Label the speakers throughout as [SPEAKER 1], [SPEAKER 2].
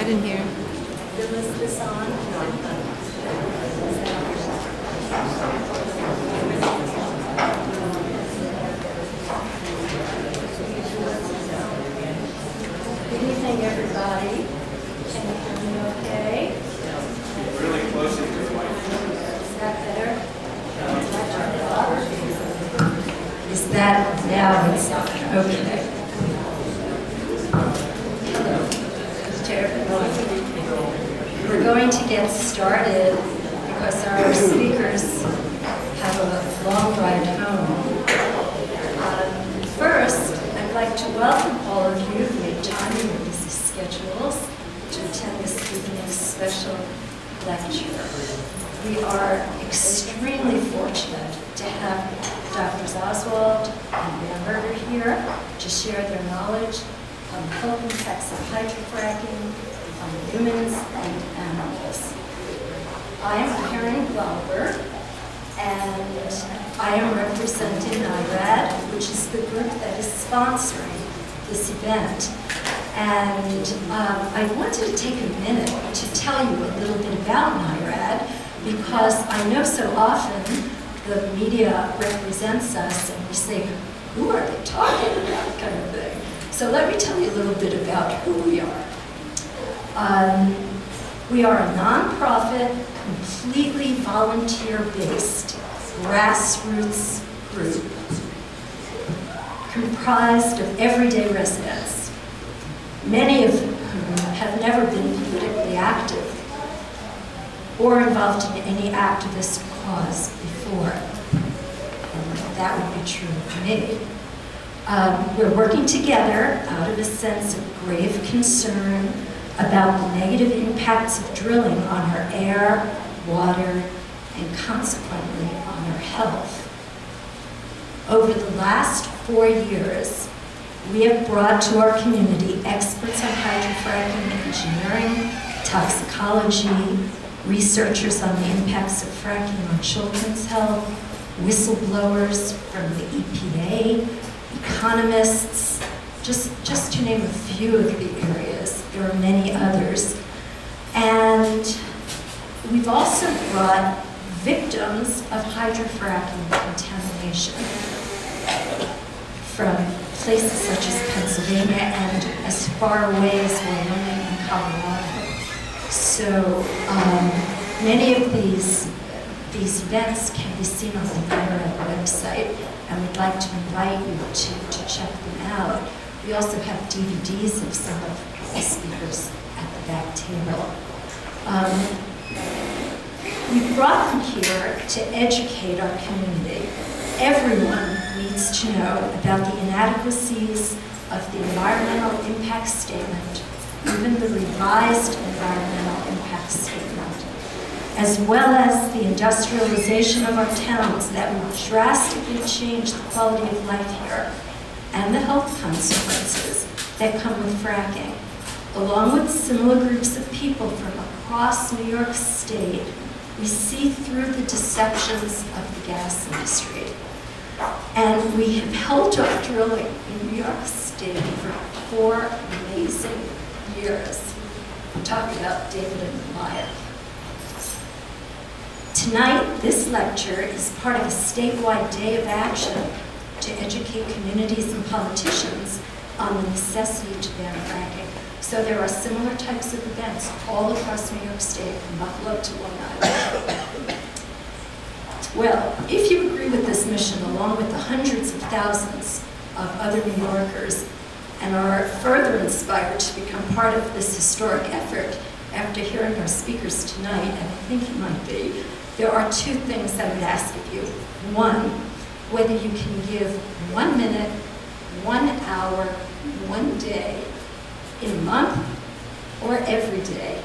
[SPEAKER 1] didn't hear.
[SPEAKER 2] Is this on? Good evening, everybody. Can you hear me okay?
[SPEAKER 3] Really close to your mic.
[SPEAKER 2] Is that better? Is that now it's on? Okay. To everybody. We're going to get started because our speakers have a long ride home. First, I'd like to welcome all of you who made time in your busy schedules to attend this evening's special lecture. We are extremely fortunate to have Drs. Oswald and Bamberger here to share their knowledge on the health impacts of hydrofracking on humans and animals. I am Karen Glauber, and I am representing IRAD, which is the group that is sponsoring this event. And I wanted to take a minute to tell you a little bit about IRAD, because I know so often the media represents us and we say, who are they talking about, kind of thing. So let me tell you a little bit about who we are. We are a nonprofit, completely volunteer-based, grassroots group comprised of everyday residents, many of whom have never been politically active or involved in any activist cause before. And that would be true of me. We're working together out of a sense of grave concern about the negative impacts of drilling on our air, water, and consequently on our health. Over the last 4 years, we have brought to our community experts on hydrofracking engineering, toxicology, researchers on the impacts of fracking on children's health, whistleblowers from the EPA, economists, just to name a few of the areas. There are many others. And we've also brought victims of hydrofracking contamination from places such as Pennsylvania and as far away as Wyoming and Colorado. So many of these events can be seen on the IRAD website, and we'd like to invite you to check them out. We also have DVDs of some of the speakers at the back table. We brought them here to educate our community. Everyone needs to know about the inadequacies of the environmental impact statement, even the revised environmental impact statement, as well as the industrialization of our towns that will drastically change the quality of life here, and the health consequences that come with fracking, along with similar groups of people from across New York State. We see through the deceptions of the gas industry. And we have held off drilling in New York State for 4 amazing years. I'm talking about David and Goliath. Tonight, this lecture is part of a statewide day of action to educate communities and politicians on the necessity to ban fracking. So there are similar types of events all across New York State, from Buffalo to Long Island. Well, if you agree with this mission, along with the hundreds of thousands of other New Yorkers, and are further inspired to become part of this historic effort after hearing our speakers tonight, and I think you might be, there are 2 things I would ask of you. One, whether you can give 1 minute, 1 hour, 1 day, in a month, or every day,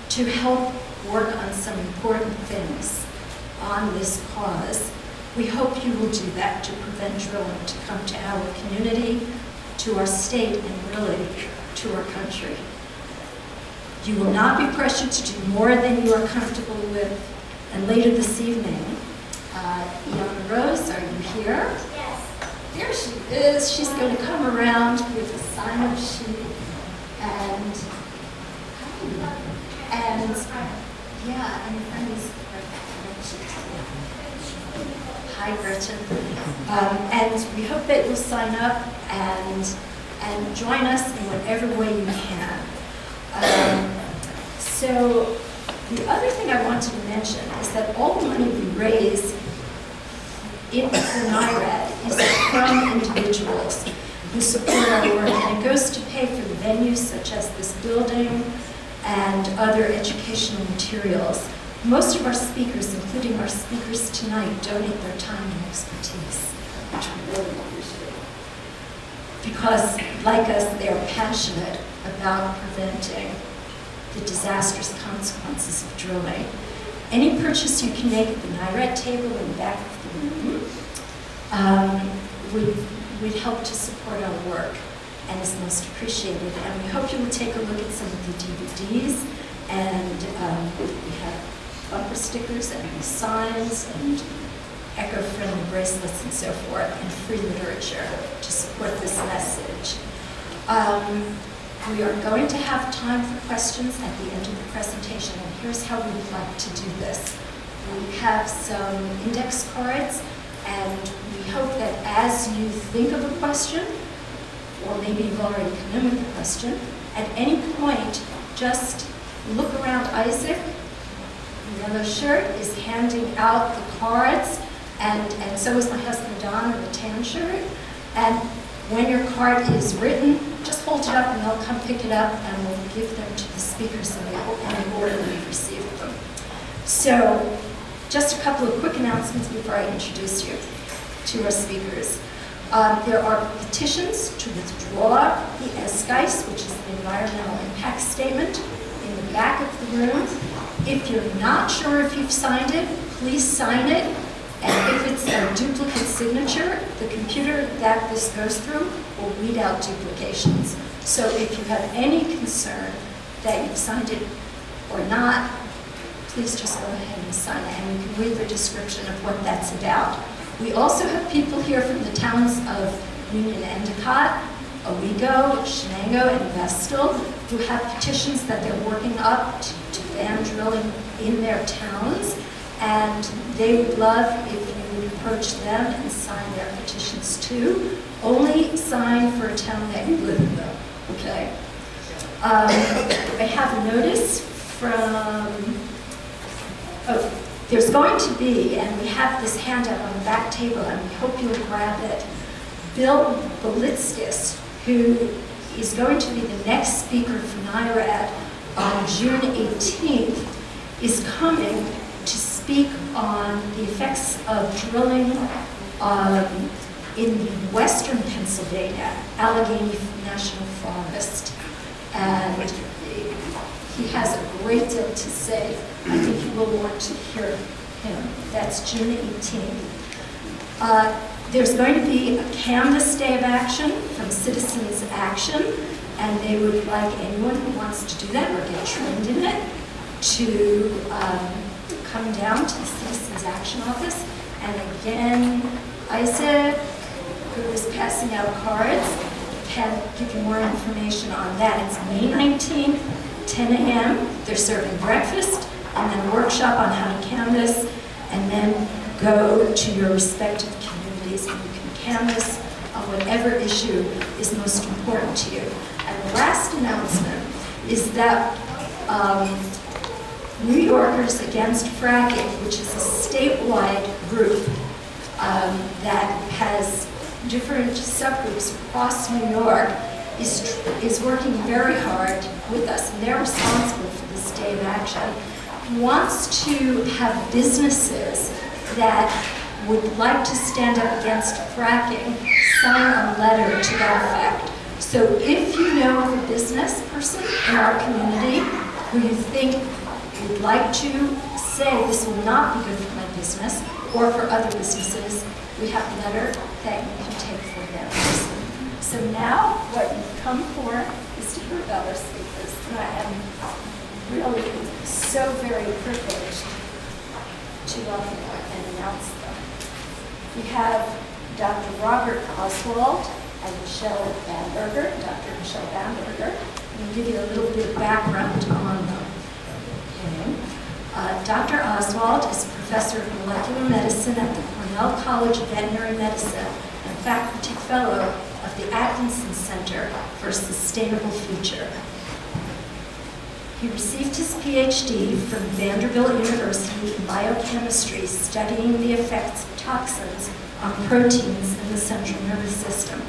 [SPEAKER 2] to help work on some important things on this cause. We hope you will do that to prevent drilling to come to our community, to our state, and really to our country. You will not be pressured to do more than you are comfortable with. And later this evening, Iana Rose, are you here?
[SPEAKER 4] Yes.
[SPEAKER 2] There she is. She's going to come around with a sign-up sheet and And yeah, and he's, hi Gretchen. And we hope that you'll sign up and join us in whatever way you can. So the other thing I wanted to mention is that all the money we raise in the NIRAD is from individuals who support our work, and it goes to pay for the venues such as this building and other educational materials. Most of our speakers, including our speakers tonight, donate their time and expertise, which we really appreciate. Because, like us, they are passionate about preventing the disastrous consequences of drilling. Any purchase you can make at the NIRAD table in the back of the room would help to support our work and is most appreciated. And we hope you will take a look at some of the DVDs, and we have bumper stickers and signs and eco-friendly bracelets and so forth, and free literature to support this message. We are going to have time for questions at the end of the presentation, and here's how we would like to do this. We have some index cards, and we hope that as you think of a question, or maybe you've already come in with a question, at any point, just look around. Isaac, the yellow shirt, is handing out the cards, and so is my husband Don in the tan shirt. And when your card is written, just hold it up and they'll come pick it up, and we'll give them to the speakers in the order we've received them. So, just a couple of quick announcements before I introduce you to our speakers. There are petitions to withdraw the ESGICE, which is the Environmental Impact Statement, in the back of the room. If you're not sure if you've signed it, please sign it. And if it's a duplicate signature, the computer that this goes through will read out duplications. So if you have any concern that you've signed it or not, please just go ahead and sign it, and you can read the description of what that's about. We also have people here from the towns of Union Endicott, Owego, Shenango, and Vestal who have petitions that they're working up to ban drilling in their towns. And they would love if you would approach them and sign their petitions too. Only sign for a town that you live in, though, okay? I have a notice from, there's going to be, and we have this handout on the back table, and we hope you'll grab it, Bill Belitskis, who is going to be the next speaker for NIRAD on June 18th, is coming to speak on the effects of drilling in western Pennsylvania, Allegheny National Forest. And he has a great deal to say. I think you will want to hear him. That's June 18th. There's going to be a Canvas Day of Action from Citizens Action, and they would like anyone who wants to do that or get trained in it to come down to the Citizens Action Office. And again, Isaac, who is passing out cards, can give you more information on that. It's May 19th, 10 a.m. They're serving breakfast, and then a workshop on how to canvass, and then go to your respective communities and you can canvass on whatever issue is most important to you. And the last announcement is that New Yorkers Against Fracking, which is a statewide group that has different subgroups across New York, is working very hard with us, and they're responsible for this day of action, wants to have businesses that would like to stand up against fracking sign a letter to that effect. So if you know of a business person in our community who you think would like to say this will not be good for my business or for other businesses, we have a letter that you can take for them. So now what you've come for is to hear about our speakers, and I am really so very privileged to welcome them and announce them. We have Dr. Robert Oswald and Michelle Bamberger. Dr. Michelle Bamberger. I'm going to give you a little bit of background on them. Dr. Oswald is professor of molecular medicine at the Cornell College of Veterinary Medicine and faculty fellow of the Atkinson Center for a Sustainable Future. He received his PhD from Vanderbilt University in biochemistry, studying the effects of toxins on proteins in the central nervous system.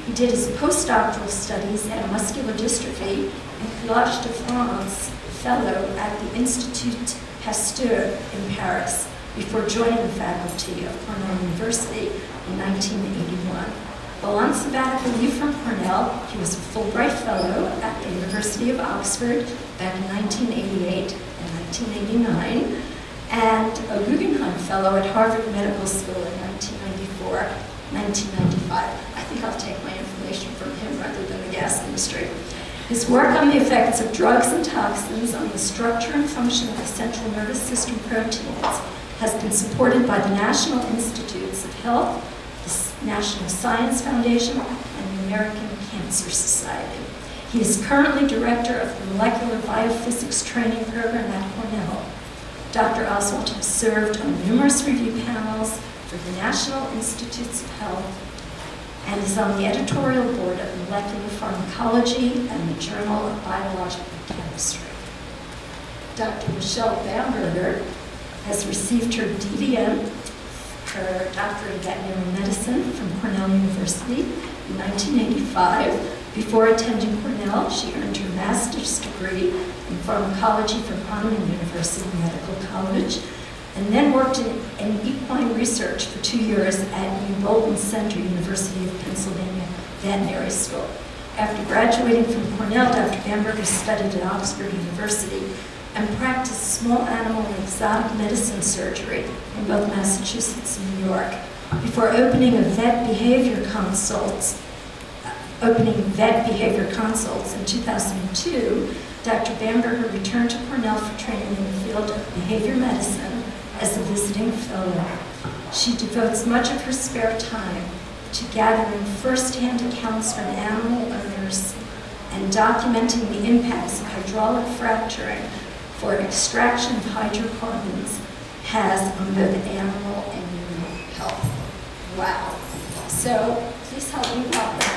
[SPEAKER 2] He did his postdoctoral studies at muscular dystrophy and Collège de France fellow at the Institut Pasteur in Paris before joining the faculty of Cornell University in 1981. While on sabbatical leave from Cornell, he was a Fulbright Fellow at the University of Oxford back in 1988 and 1989, and a Guggenheim Fellow at Harvard Medical School in 1994, 1995. I think I'll take my information from him rather than the gas industry. His work on the effects of drugs and toxins on the structure and function of the central nervous system proteins has been supported by the National Institutes of Health, the National Science Foundation, and the American Cancer Society. He is currently director of the Molecular Biophysics Training Program at Cornell. Dr. Oswald has served on numerous review panels for the National Institutes of Health and is on the editorial board of Molecular Pharmacology and the Journal of Biological Chemistry. Dr. Michelle Bamberger has received her DVM, her Doctorate of Veterinary Medicine from Cornell University in 1985. Before attending Cornell, she earned her master's degree in pharmacology from Hahnemann University Medical College, and then worked in equine research for 2 years at New Bolton Center, University of Pennsylvania Veterinary School. After graduating from Cornell, Dr. Bamberger studied at Oxford University and practiced small animal and exotic medicine surgery in both Massachusetts and New York. Before opening vet behavior consults in 2002, Dr. Bamberger returned to Cornell for training in the field of behavior medicine as a visiting fellow. She devotes much of her spare time to gathering first-hand accounts from animal owners and documenting the impacts of hydraulic fracturing for extraction of hydrocarbons has on both animal and human health. Wow. So please help me welcome.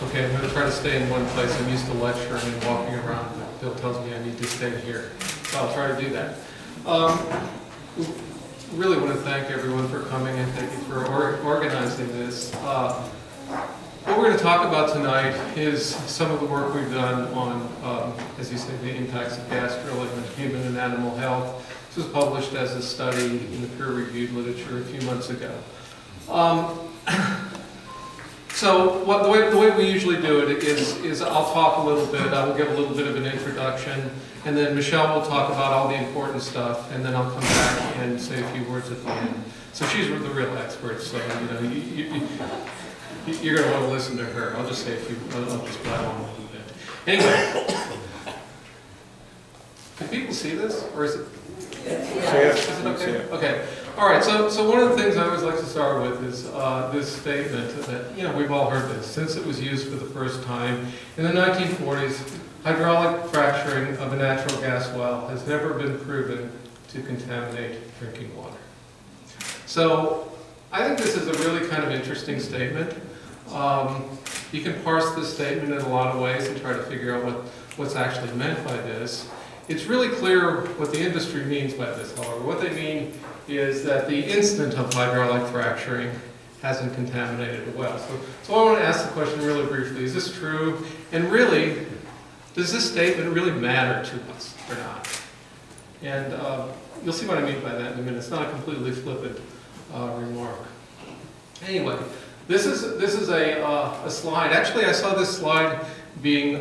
[SPEAKER 1] Okay, I'm going to try to stay in one place. I'm used to lecturing and walking around, but Bill tells me I need to stay here. So I'll try to do that. Really want to thank everyone for coming and thank you for organizing this. What we're going to talk about tonight is some of the work we've done on, as you say, the impacts of gas drilling on human and animal health. This was published as a study in the peer-reviewed literature a few months ago. So the way we usually do it is I'll talk a little bit, I will give a little bit of an introduction, and then Michelle will talk about all the important stuff, and then I'll come back and say a few words at the end. So she's the real expert, so you're going to want to listen to her. I'll just say I'll just blab on a little bit. Anyway, can people see this, or is it?
[SPEAKER 3] Yes.
[SPEAKER 1] Is it okay? Okay. All right. So one of the things I always like to start with is this statement that we've all heard this since it was used for the first time in the 1940s. Hydraulic fracturing of a natural gas well has never been proven to contaminate drinking water. So I think this is a really kind of interesting statement. You can parse this statement in a lot of ways and try to figure out what's actually meant by this. It's really clear what the industry means by this, however. What they mean is that the instant of hydraulic fracturing hasn't contaminated a well. So I want to ask the question really briefly. Is this true? And really, does this statement really matter to us or not? And you'll see what I mean by that in a minute. It's not a completely flippant remark. Anyway, this is a slide. Actually, I saw this slide being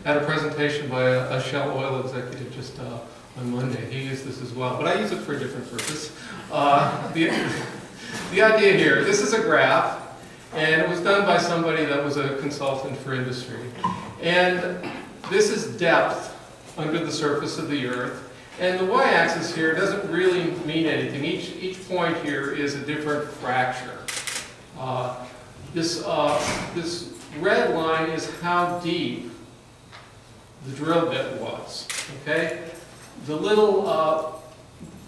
[SPEAKER 1] at a presentation by a Shell oil executive just on Monday. He used this as well, but I use it for a different purpose. The idea here, this is a graph, and it was done by somebody that was a consultant for industry. And this is depth under the surface of the Earth, And the y-axis here doesn't really mean anything. Each point here is a different fracture. This red line is how deep the drill bit was. Okay, the little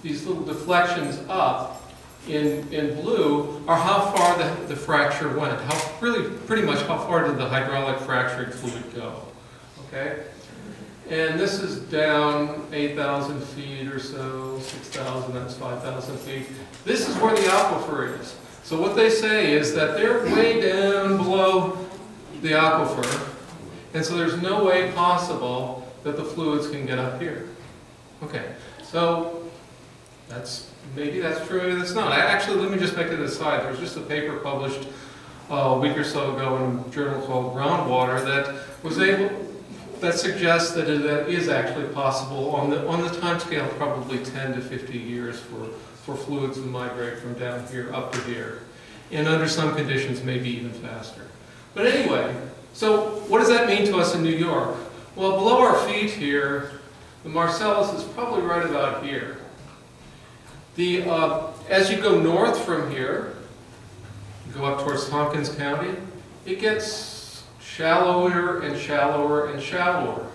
[SPEAKER 1] these little deflections up in blue are how far the fracture went. Pretty much how far did the hydraulic fracturing fluid go? Okay. And this is down 8,000 feet or so, 6,000, that's 5,000 feet. This is where the aquifer is. So what they say is that they're way down below the aquifer, and so there's no way possible that the fluids can get up here. Okay, so maybe that's true, maybe that's not. Actually, let me just make it aside. There's just a paper published a week or so ago in a journal called Groundwater that suggests that it is actually possible on the time scale, probably 10 to 50 years for fluids to migrate from down here up to here. And under some conditions, maybe even faster. But anyway, so what does that mean to us in New York? Well, below our feet here, the Marcellus is probably right about here. As you go north from here, you go up towards Tompkins County, it gets shallower and shallower and shallower.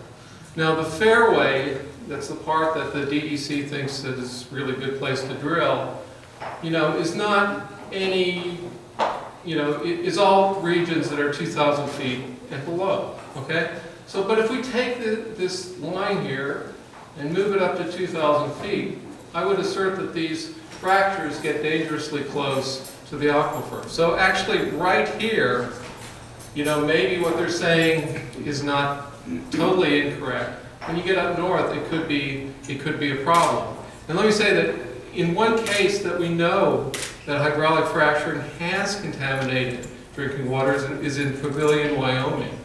[SPEAKER 1] Now the fairway, that's the part that the DEC thinks that is really a good place to drill, is not any, is all regions that are 2,000 feet and below, okay? So, but if we take this line here and move it up to 2,000 feet, I would assert that these fractures get dangerously close to the aquifer. So actually right here, maybe what they're saying is not totally incorrect. When you get up north, it could be a problem. And let me say that in one case that we know that hydraulic fracturing has contaminated drinking water is in Pavilion, Wyoming.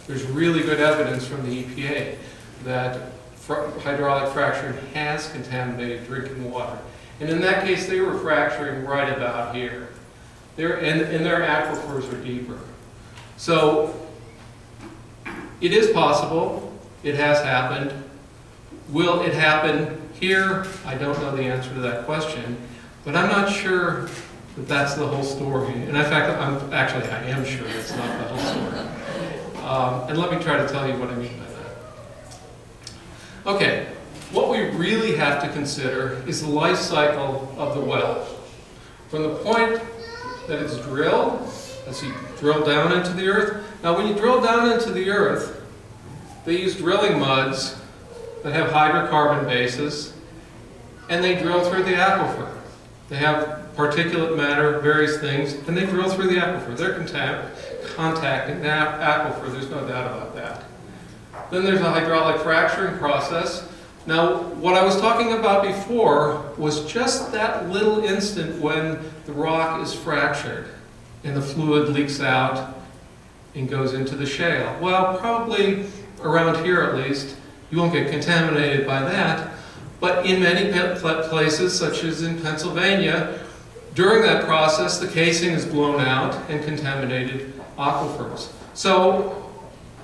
[SPEAKER 1] There's really good evidence from the EPA that hydraulic fracturing has contaminated drinking water. And in that case, they were fracturing right about here. And their aquifers are deeper. So it is possible. It has happened. Will it happen here? I don't know the answer to that question, but I'm not sure that that's the whole story. And in fact, I am sure it's not the whole story. And let me try to tell you what I mean by that. Okay, what we really have to consider is the life cycle of the well. From the point that it's drilled, as you drill down into the earth. Now when you drill down into the earth, they use drilling muds that have hydrocarbon bases, and they drill through the aquifer. They have particulate matter, various things, and they drill through the aquifer. They're contacting the aquifer, there's no doubt about that. Then there's a hydraulic fracturing process. Now, what I was talking about before was just that little instant when the rock is fractured and the fluid leaks out and goes into the shale. Well, probably around here at least, you won't get contaminated by that. But in many places, such as in Pennsylvania, during that process, the casing is blown out and contaminated aquifers. So,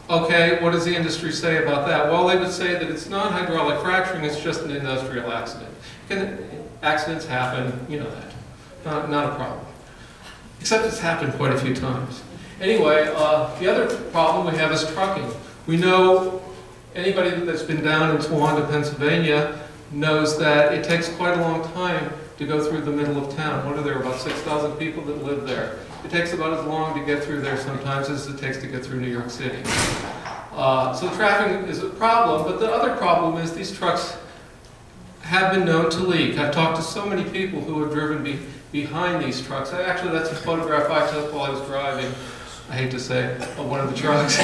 [SPEAKER 1] okay, what does the industry say about that? Well, they would say that it's not hydraulic fracturing, it's just an industrial accident. Accidents happen, you know that. Not a problem. Except it's happened quite a few times. Anyway, the other problem we have is trucking. We know anybody that's been down in Towanda, Pennsylvania, knows that it takes quite a long time to go through the middle of town. What are there, about 6,000 people that live there? It takes about as long to get through there sometimes as it takes to get through New York City. So traffic is a problem, but the other problem is these trucks have been known to leak. I've talked to so many people who have driven behind these trucks. Actually, that's a photograph I took while I was driving. I hate to say it, of one of the trucks.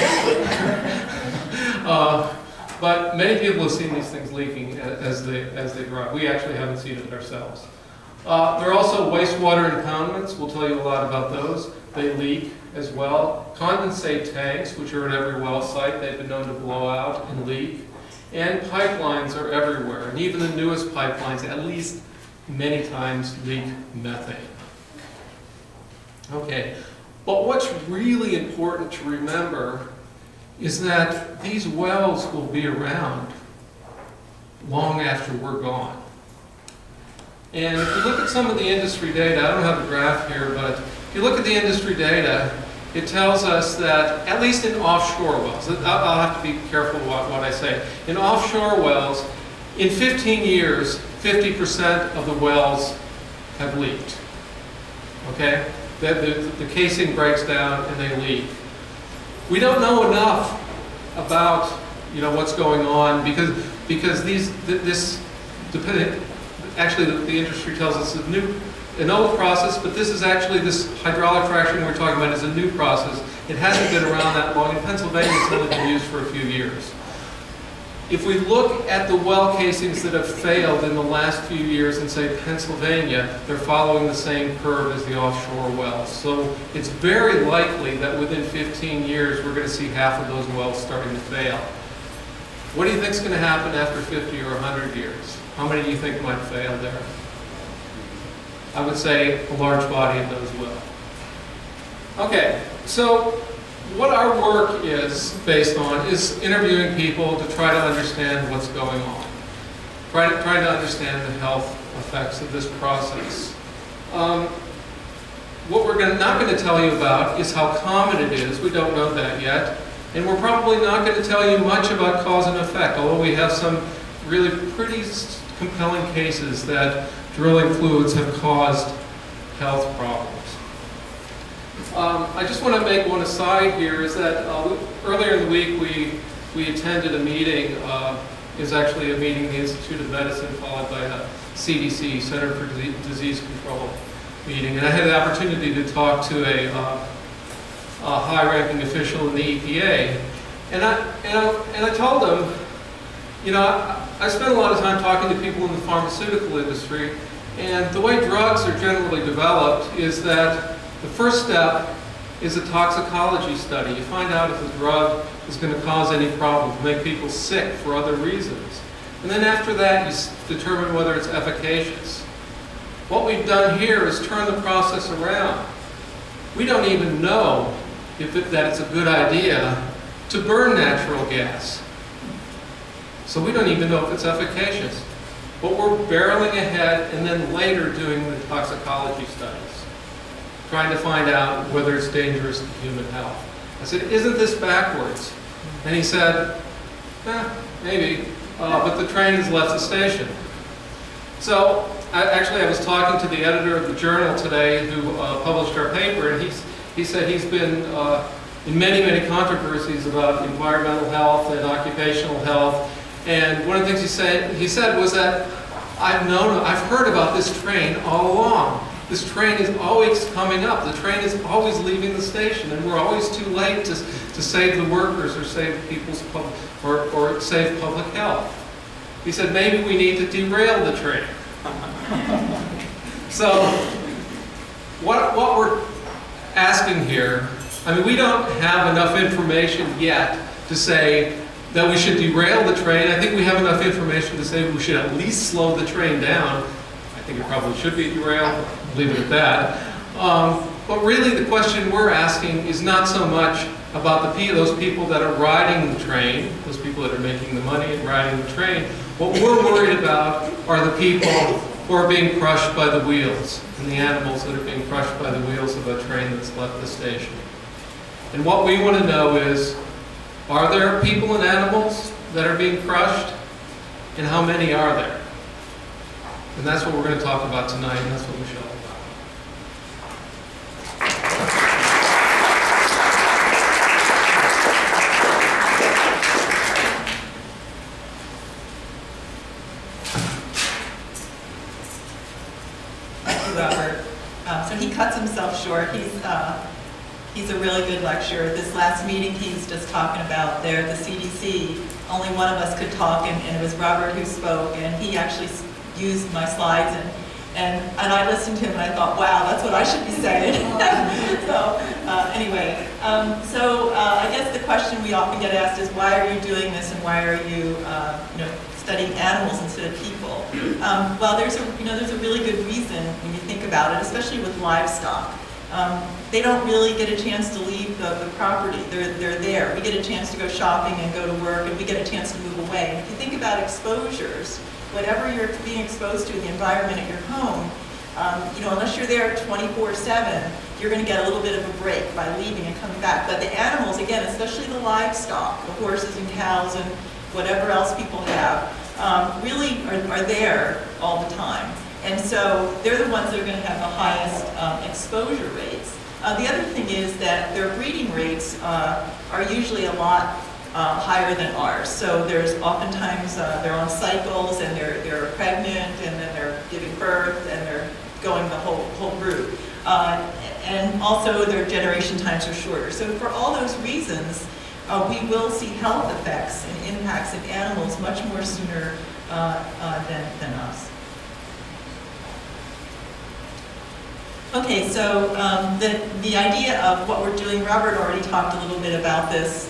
[SPEAKER 1] But many people have seen these things leaking as they drive. We actually haven't seen it ourselves. There are also wastewater impoundments. We'll tell you a lot about those. They leak as well. Condensate tanks, which are at every well site, they've been known to blow out and leak. And pipelines are everywhere. And even the newest pipelines, at least many times, leak methane. Okay, but what's really important to remember is that these wells will be around long after we're gone. And if you look at some of the industry data, I don't have a graph here, but if you look at the industry data, it tells us that, at least in offshore wells, I'll have to be careful what I say. In offshore wells, in 15 years, 50% of the wells have leaked. Okay? The casing breaks down and they leak. We don't know enough about, you know, what's going on because actually the industry tells us an old process, but this is actually, this hydraulic fracturing we're talking about is a new process. It hasn't been around that long. In Pennsylvania, it's only been used for a few years. If we look at the well casings that have failed in the last few years in, say, Pennsylvania, they're following the same curve as the offshore wells. So it's very likely that within 15 years, we're going to see half of those wells starting to fail. What do you think is going to happen after 50 or 100 years? How many do you think might fail there? I would say a large body of those will. Okay, so what our work is based on is interviewing people to try to understand what's going on. Trying to understand the health effects of this process. What we're not going to tell you about is how common it is. We don't know that yet. And we're probably not going to tell you much about cause and effect, although we have some really pretty compelling cases that drilling fluids have caused health problems. I just want to make one aside here, is that earlier in the week we attended a meeting. It was actually a meeting in the Institute of Medicine followed by the CDC, Center for Disease Control meeting. And I had the opportunity to talk to a high-ranking official in the EPA. And I told them, you know, I spent a lot of time talking to people in the pharmaceutical industry, and the way drugs are generally developed is that the first step is a toxicology study. You find out if the drug is going to cause any problems, make people sick for other reasons. And then after that, you determine whether it's efficacious. What we've done here is turn the process around. We don't even know that it's a good idea to burn natural gas. So we don't even know if it's efficacious. But we're barreling ahead and then later doing the toxicology studies, trying to find out whether it's dangerous to human health. I said, isn't this backwards? And he said, maybe, but the train has left the station. So I was talking to the editor of the journal today who published our paper, and he said he's been in many controversies about environmental health and occupational health. And one of the things he said was that I've heard about this train all along. This train is always coming up. The train is always leaving the station, and we're always too late to save the workers or save people's or save public health. He said maybe we need to derail the train. So what we're asking here, I mean, we don't have enough information yet to say that we should derail the train. I think we have enough information to say we should at least slow the train down. I think it probably should be derailed, leave it at that. But really the question we're asking is not so much about those people that are riding the train, those people that are making the money and riding the train. What we're worried about are the people who are being crushed by the wheels, and the animals that are being crushed by the wheels of a train that's left the station. And what we want to know is, are there people and animals that are being crushed? And how many are there? And that's what we're going to talk about tonight, and that's what Michelle will talk about.
[SPEAKER 4] Thank you, Robert. So he cuts himself short. He's a really good lecturer. This last meeting he's just talking about there, the CDC, only one of us could talk, and it was Robert who spoke, and he actually used my slides, and I listened to him and I thought, wow, that's what I should be saying. So anyway, I guess the question we often get asked is, why are you doing this, and why are you, studying animals instead of people? Well, there's a really good reason when you think about it, especially with livestock. they don't really get a chance to leave the property. They're there. We get a chance to go shopping and go to work, and we get a chance to move away. And if you think about exposures, whatever you're being exposed to in the environment at your home, unless you're there 24/7, you're going to get a little bit of a break by leaving and coming back. But the animals, again, especially the livestock, the horses and cows and whatever else people have, really are there all the time. And so they're the ones that are going to have the highest exposure rates. The other thing is that their breeding rates are usually a lot higher than ours. So there's oftentimes they're on cycles, and they're pregnant, and then they're giving birth, and they're going the whole route. And also their generation times are shorter. So for all those reasons, we will see health effects and impacts in animals much more sooner than us. Okay, so the idea of what we're doing, Robert already talked a little bit about this.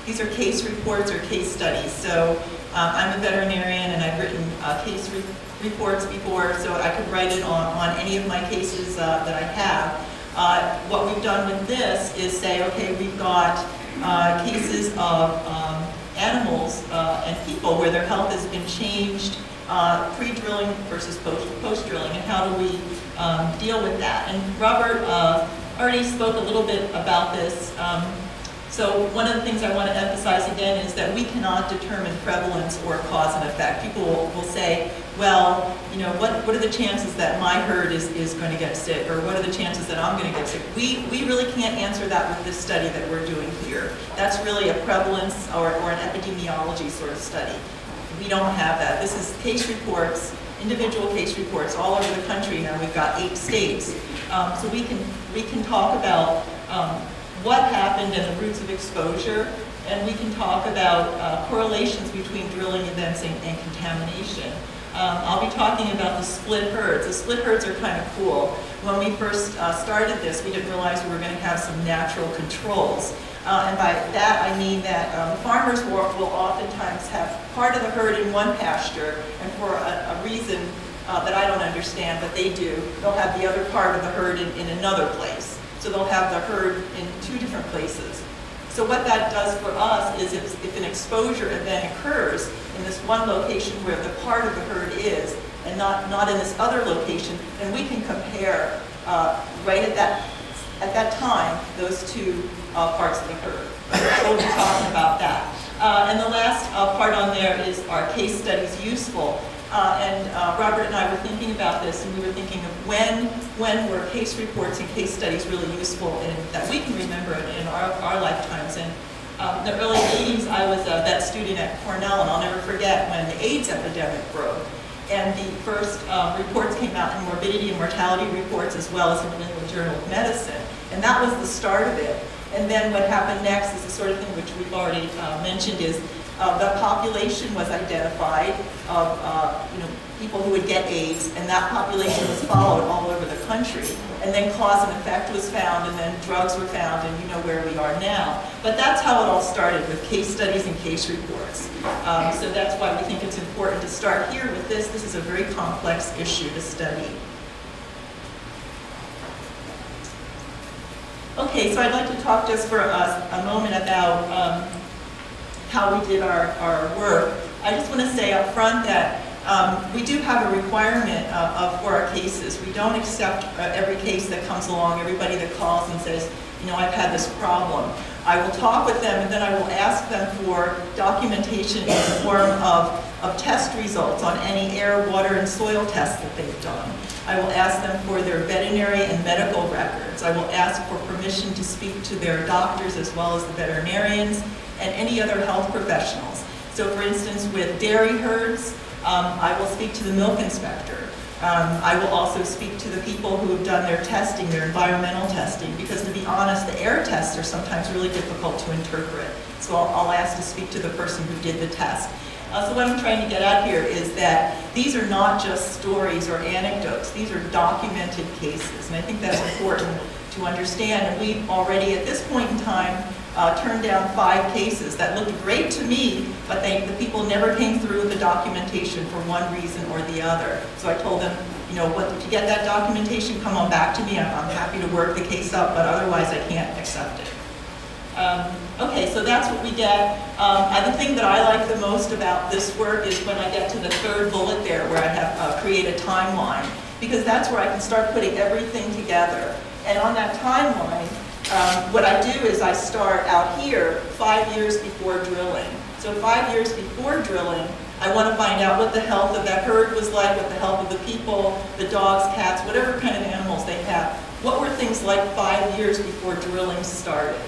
[SPEAKER 4] These are case reports or case studies. So I'm a veterinarian, and I've written case reports before, so I could write it on any of my cases that I have. What we've done with this is say, okay, we've got cases of animals and people where their health has been changed pre-drilling versus post-drilling, and how do we deal with that. And Robert already spoke a little bit about this. So one of the things I want to emphasize again is that we cannot determine prevalence or cause and effect. People will say, well, what are the chances that my herd is going to get sick, or what are the chances that I'm going to get sick? We really can't answer that with this study that we're doing here. That's really a prevalence or an epidemiology sort of study. We don't have that. This is case reports, individual case reports all over the country. Now we've got 8 states. So we can talk about what happened and the routes of exposure, and we can talk about correlations between drilling events and contamination. I'll be talking about the split herds. The split herds are kind of cool. When we first started this, we didn't realize we were going to have some natural controls. And by that I mean that farmers will oftentimes have part of the herd in one pasture, and for a reason that I don't understand, but they do, they'll have the other part of the herd in another place. So they'll have the herd in 2 different places. So what that does for us is if an exposure event occurs in this one location where the part of the herd is, and not in this other location, then we can compare right at that time those 2 parts of the herd. So we'll be talking about that. And the last part on there is, are case studies useful? Robert and I were thinking about this, and we were thinking of when were case reports and case studies really useful, and that we can remember in our lifetimes. And in the early 80s, I was a vet student at Cornell, and I'll never forget when the AIDS epidemic broke. And the first reports came out in morbidity and mortality reports, as well as in the New England Journal of Medicine. And that was the start of it. And then what happened next is the sort of thing which we've already mentioned is the population was identified of people who would get AIDS, and that population was followed all over the country. And then cause and effect was found, and then drugs were found, and you know where we are now. But that's how it all started, with case studies and case reports. So that's why we think it's important to start here with this. This is a very complex issue to study. Okay, so I'd like to talk just for a moment about how we did our work. I just want to say up front that we do have a requirement for our cases. We don't accept every case that comes along, everybody that calls and says, I've had this problem. I will talk with them, and then I will ask them for documentation in the form of test results on any air, water, and soil tests that they've done. I will ask them for their veterinary and medical records. I will ask for permission to speak to their doctors as well as the veterinarians and any other health professionals. So for instance, with dairy herds, I will speak to the milk inspector. I will also speak to the people who have done their testing, their environmental testing, because to be honest, the air tests are sometimes really difficult to interpret. So I'll ask to speak to the person who did the test. So what I'm trying to get at here is that these are not just stories or anecdotes. These are documented cases, and I think that's important to understand. And we've already, at this point in time, turned down 5 cases that looked great to me, but the people never came through with the documentation for one reason or the other. So I told them, you know, if you get that documentation, come on back to me. I'm happy to work the case up, but otherwise I can't accept it. Okay, so that's what we get. The thing that I like the most about this work is when I get to the third bullet there, where I have create a timeline, because that's where I can start putting everything together. And on that timeline, what I do is I start out here 5 years before drilling. So 5 years before drilling, I want to find out what the health of that herd was like, what the health of the people, the dogs, cats, whatever kind of animals they have. What were things like 5 years before drilling started?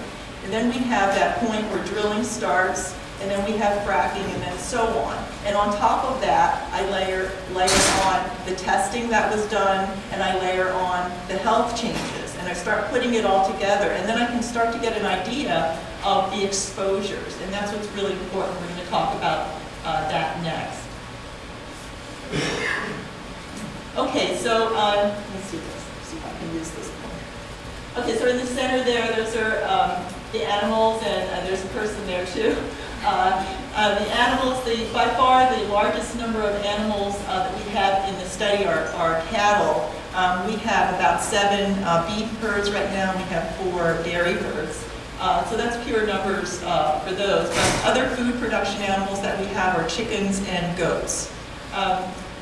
[SPEAKER 4] And then we have that point where drilling starts, and then we have fracking, and then so on. And on top of that, I layer on the testing that was done, and I layer on the health changes. And I start putting it all together, and then I can start to get an idea of the exposures. And that's what's really important. We're going to talk about that next. Okay, so let me see this. See if I can use this point. Okay, so in the center there, those are the animals, and there's a person there too. The animals, by far the largest number of animals that we have in the study are cattle. We have about 7 beef herds right now. We have 4 dairy herds. So that's pure numbers for those. But other food production animals that we have are chickens and goats.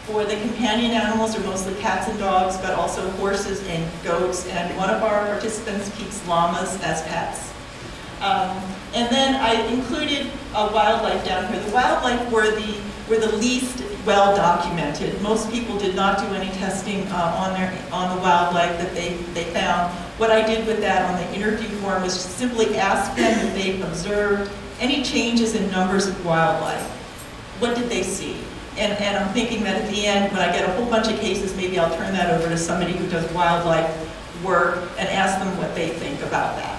[SPEAKER 4] For the companion animals are mostly cats and dogs, but also horses and goats. And one of our participants keeps llamas as pets. And then I included wildlife down here. The wildlife were the least well documented. Most people did not do any testing on the wildlife that they found. What I did with that on the interview form was just simply ask them if they observed any changes in numbers of wildlife. What did they see? And I'm thinking that at the end, when I get a whole bunch of cases, maybe I'll turn that over to somebody who does wildlife work and ask them what they think about that.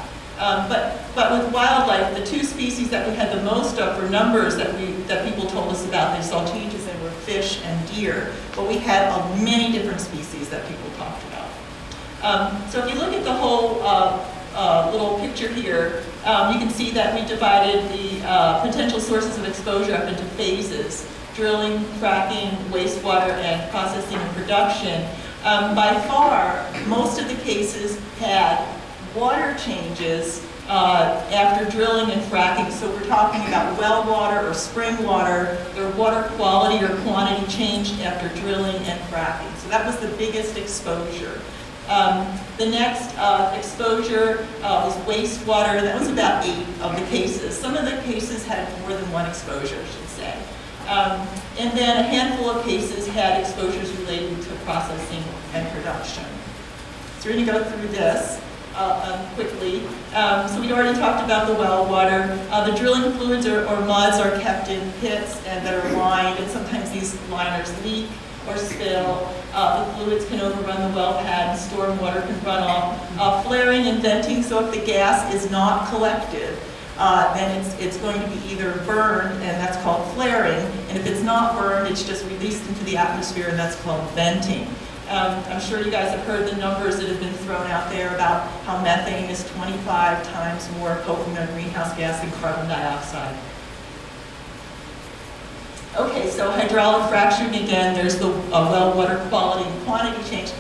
[SPEAKER 4] But with wildlife, the 2 species that we had the most of for numbers that people told us about, they saw changes in, were fish and deer. But we had many different species that people talked about. So if you look at the whole little picture here, you can see that we divided the potential sources of exposure up into phases: drilling, fracking, wastewater, and processing and production. By far, most of the cases had water changes after drilling and fracking. So we're talking about well water or spring water. Their water quality or quantity changed after drilling and fracking. So that was the biggest exposure. The next exposure was wastewater. That was about 8 of the cases. Some of the cases had more than 1 exposure, I should say. And then a handful of cases had exposures related to processing and production. So we're going to go through this quickly. So we already talked about the well water. The drilling fluids or muds are kept in pits and that are lined, and sometimes these liners leak or spill. The fluids can overrun the well pad, and storm water can run off. Flaring and venting, so if the gas is not collected, then it's going to be either burned, and that's called flaring, and if it's not burned, it's just released into the atmosphere, and that's called venting. I'm sure you guys have heard the numbers that have been thrown out there about how methane is 25 times more potent a greenhouse gas than carbon dioxide. Okay, so hydraulic fracturing again, there's the well water quality and quantity change.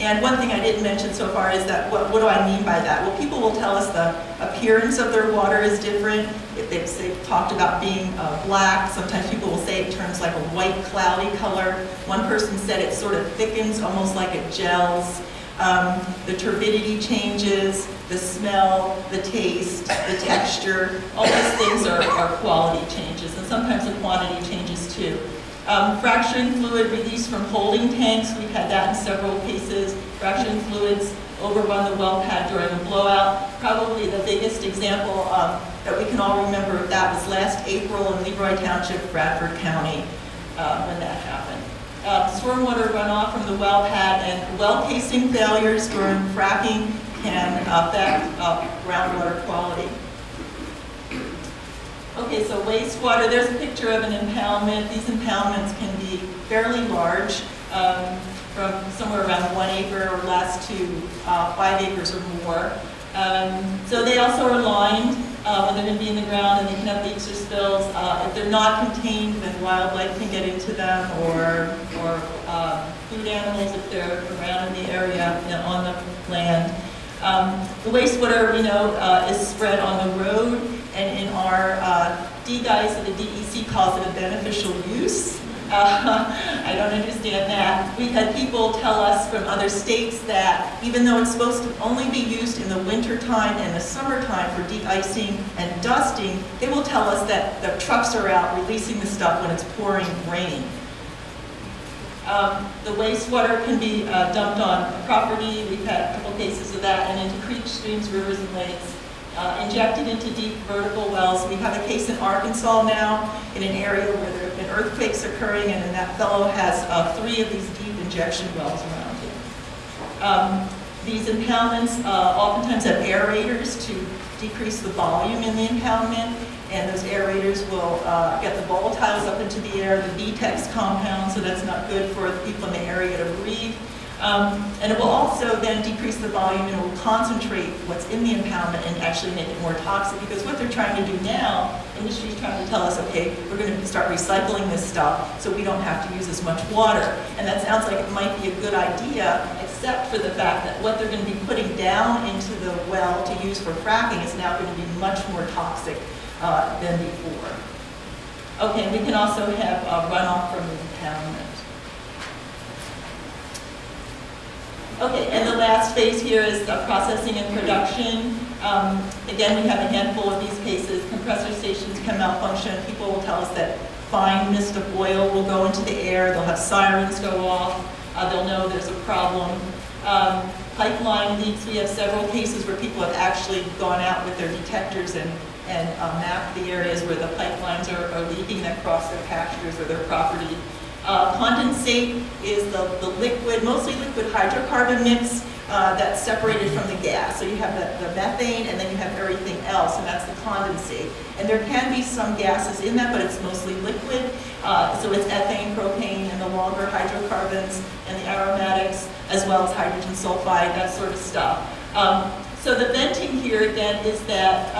[SPEAKER 4] And one thing I didn't mention so far is that, what do I mean by that? Well, people will tell us the appearance of their water is different. If they've talked about being black, sometimes people will say it turns like a white, cloudy color. One person said it sort of thickens, almost like it gels. The turbidity changes, the smell, the taste, the texture, all these things are quality changes, and sometimes the quantity changes too. Fracturing fluid released from holding tanks, we've had that in several cases. Fracturing fluids overrun the well pad during a blowout. Probably the biggest example that we can all remember of that was last April in Leroy Township, Bradford County, when that happened. Stormwater runoff from the well pad and well casing failures during fracking can affect groundwater quality. Okay, so wastewater, there's a picture of an impoundment. These impoundments can be fairly large, from somewhere around 1 acre or less to 5 acres or more. So they also are lined when they're going to be in the ground, and they can have leaks or spills. If they're not contained, then wildlife can get into them, or food animals if they're around in the area, on the land. The wastewater, is spread on the road, and in our DGIS, the DEC calls it a beneficial use. I don't understand that. We've had people tell us from other states that even though it's supposed to only be used in the winter time and the summertime for de-icing and dusting, they will tell us that the trucks are out releasing the stuff when it's pouring rain. The wastewater can be dumped on property. We've had a couple cases of that, and into creeks, streams, rivers, and lakes. Injected into deep vertical wells. We have a case in Arkansas now in an area where there have been earthquakes occurring, and then that fellow has 3 of these deep injection wells around him. These impoundments oftentimes have aerators to decrease the volume in the impoundment, and those aerators will get the volatiles up into the air, the VTEX compound, so that's not good for the people in the area to breathe. And it will also then decrease the volume, and it will concentrate what's in the impoundment and actually make it more toxic, because what they're trying to do now, industry is trying to tell us, okay, we're going to start recycling this stuff so we don't have to use as much water. And that sounds like it might be a good idea, except for the fact that what they're going to be putting down into the well to use for fracking is now going to be much more toxic than before. Okay, we can also have runoff from the impoundment. Okay, and the last phase here is processing and production. Again, we have a handful of these cases. Compressor stations can malfunction. People will tell us that fine mist of oil will go into the air. They'll have sirens go off. They'll know there's a problem. Pipeline leaks. We have several cases where people have actually gone out with their detectors and mapped the areas where the pipelines are leaking that cross their pastures or their property. Condensate is the liquid, mostly liquid hydrocarbon mix that's separated from the gas. So you have the methane, and then you have everything else, and that's the condensate. And there can be some gases in that, but it's mostly liquid. So it's ethane, propane, and the longer hydrocarbons, and the aromatics, as well as hydrogen sulfide, that sort of stuff. So the venting here, again, is that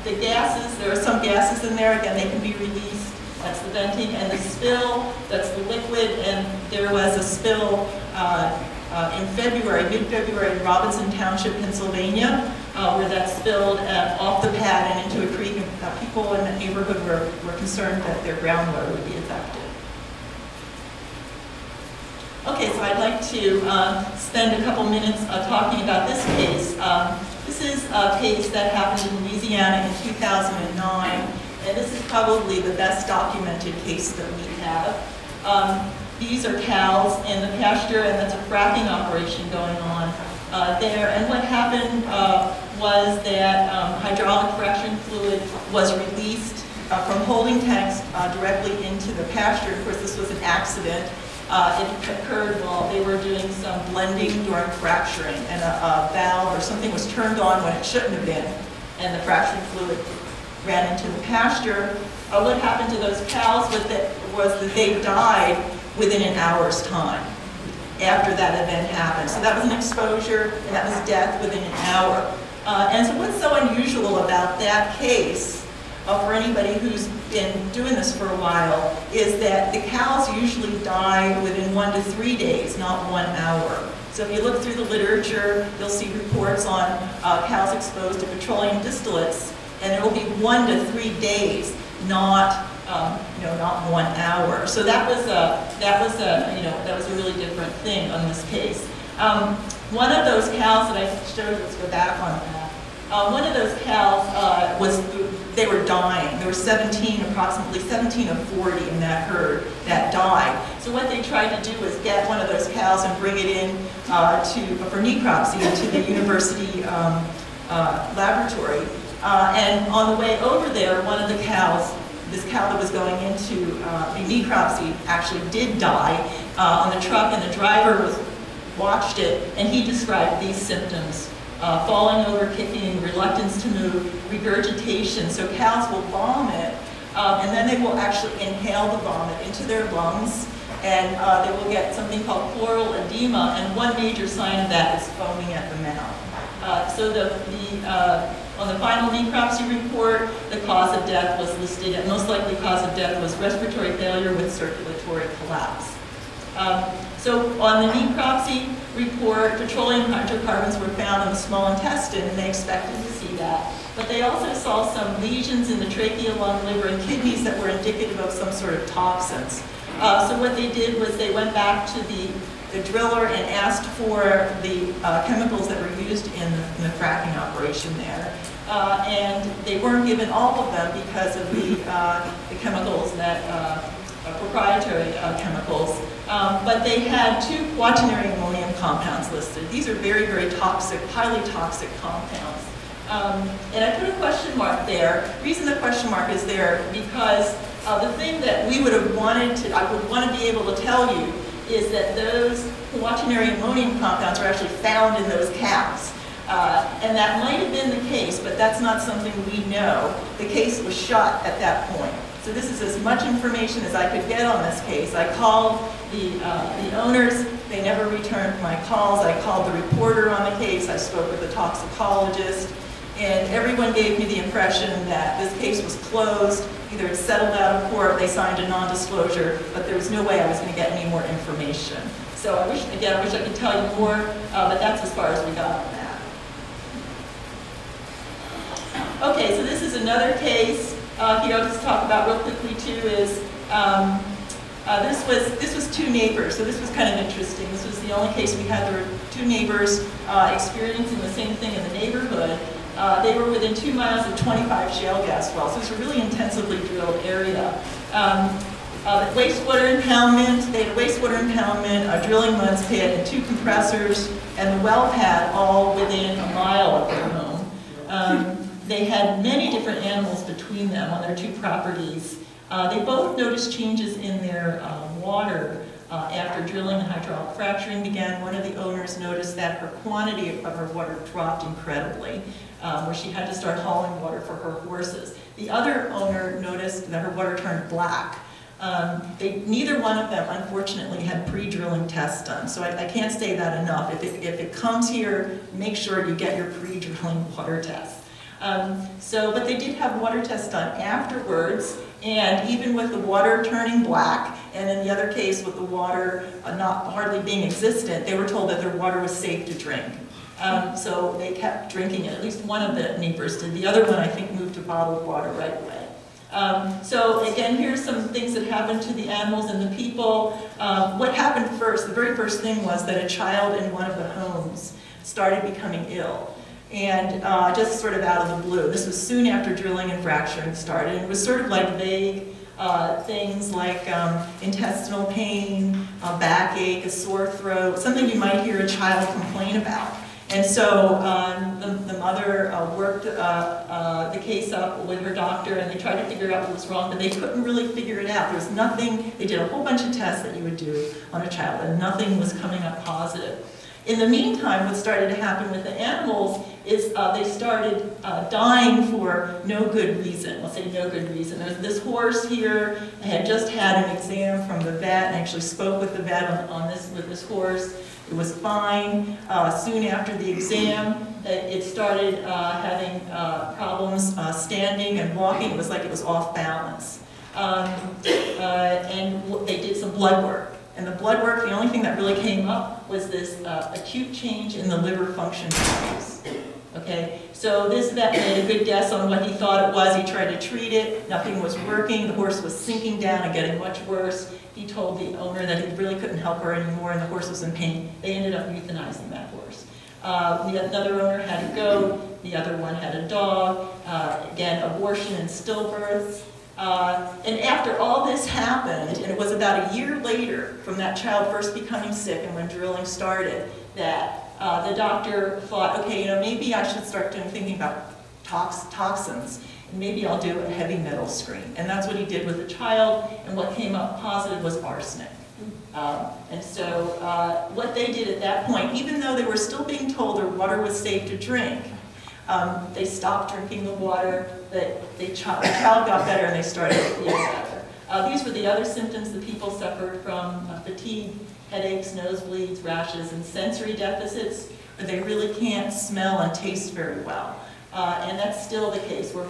[SPEAKER 4] the gases, there are some gases in there, again, they can be released. That's the venting, and the spill, that's the liquid, and there was a spill in February, mid-February, in Robinson Township, Pennsylvania, where that spilled off the pad and into a creek, and people in the neighborhood were concerned that their groundwater would be affected. Okay, so I'd like to spend a couple minutes talking about this case. This is a case that happened in Louisiana in 2009. And this is probably the best documented case that we have. These are cows in the pasture, and that's a fracking operation going on there. And what happened was that hydraulic fracturing fluid was released from holding tanks directly into the pasture. Of course, this was an accident. It occurred while they were doing some blending during fracturing, and a valve or something was turned on when it shouldn't have been, and the fracturing fluid ran into the pasture. What happened to those cows was that they died within an hour's time after that event happened. So that was an exposure, and that was death within an hour. And so what's so unusual about that case, for anybody who's been doing this for a while, is that the cows usually die within 1 to 3 days, not 1 hour. So if you look through the literature, you'll see reports on cows exposed to petroleum distillates, and it will be 1 to 3 days, not not 1 hour. So that was a really different thing on this case. One of those cows that I showed, let's go back on that. One of those cows they were dying. There were approximately 17 of 40 in that herd that died. So what they tried to do was get one of those cows and bring it in for necropsy into the university laboratory. And on the way over there, one of the cows, this cow that was going into a necropsy, actually did die on the truck, and the driver watched it, and he described these symptoms: falling over, kicking, reluctance to move, regurgitation. So cows will vomit, and then they will actually inhale the vomit into their lungs, and they will get something called pleural edema, and one major sign of that is foaming at the mouth. On the final necropsy report, the cause of death was listed, and most likely cause of death was respiratory failure with circulatory collapse. So on the necropsy report, petroleum hydrocarbons were found in the small intestine, and they expected to see that. But they also saw some lesions in the trachea, lung, liver, and kidneys that were indicative of some sort of toxins. So what they did was they went back to the driller and asked for the chemicals that were used in the fracking operation there. And they weren't given all of them because of the chemicals that, proprietary chemicals. But they had 2 quaternary ammonium compounds listed. These are very, very toxic, highly toxic compounds. And I put a question mark there. The reason the question mark is there because the thing that we would have wanted to, I would want to be able to tell you is that those quaternary ammonium compounds are actually found in those caps. And that might have been the case, but that's not something we know. The case was shut at that point. So this is as much information as I could get on this case. I called the owners. They never returned my calls. I called the reporter on the case. I spoke with the toxicologist. And everyone gave me the impression that this case was closed. Either it's settled out of court, they signed a non-disclosure, but there was no way I was going to get any more information. So I wish I could tell you more, but that's as far as we got on that. Okay, so this is another case. Here I'll just talk about real quickly too is this was 2 neighbors, so this was kind of interesting. This was the only case we had. There were 2 neighbors experiencing the same thing in the neighborhood. They were within 2 miles of 25 shale gas wells, so it's a really intensively drilled area. Wastewater impoundment, they had a wastewater impoundment, a drilling mud pit, and 2 compressors, and the well pad all within a mile of their home. They had many different animals between them on their 2 properties. They both noticed changes in their water after drilling and hydraulic fracturing began. One of the owners noticed that her quantity of her water dropped incredibly, where she had to start hauling water for her horses. The other owner noticed that her water turned black. Neither one of them, unfortunately, had pre-drilling tests done, so I can't say that enough. If it comes here, make sure you get your pre-drilling water tests. But they did have water tests done afterwards, and even with the water turning black, and in the other case with the water not hardly being existent, they were told that their water was safe to drink. So they kept drinking it. At least one of the neighbors did. The other one, I think, moved to bottled water right away. So again, here's some things that happened to the animals and the people. What happened first, the very first thing was that a child in one of the homes started becoming ill. And just sort of out of the blue. This was soon after drilling and fracturing started. And it was sort of like vague things like intestinal pain, backache, a sore throat, something you might hear a child complain about. And so the mother worked the case up with her doctor, and they tried to figure out what was wrong, but they couldn't really figure it out. There was nothing, they did a whole bunch of tests that you would do on a child, and nothing was coming up positive. In the meantime, what started to happen with the animals is they started dying for no good reason. Let's say no good reason. There's this horse here. I had just had an exam from the vet and actually spoke with the vet with this horse. It was fine. Soon after the exam, it started having problems standing and walking. It was like it was off balance. And they did some blood work. And the blood work, the only thing that really came up was this acute change in the liver function values. Okay, so this vet made a good guess on what he thought it was. He tried to treat it. Nothing was working. The horse was sinking down and getting much worse. He told the owner that he really couldn't help her anymore, and the horse was in pain. They ended up euthanizing that horse. Another owner had a goat. The other one had a dog. Again, abortion and stillbirths. And after all this happened, and it was about a year later from that child first becoming sick and when drilling started, that the doctor thought, okay, maybe I should start thinking about toxins, and maybe I'll do a heavy metal screen. And that's what he did with the child, and what came up positive was arsenic. And so what they did at that point, even though they were still being told their water was safe to drink, they stopped drinking the water, the child got better, and they started to feel better. These were the other symptoms that people suffered from: fatigue, headaches, nosebleeds, rashes, and sensory deficits. They really can't smell and taste very well. And that's still the case. We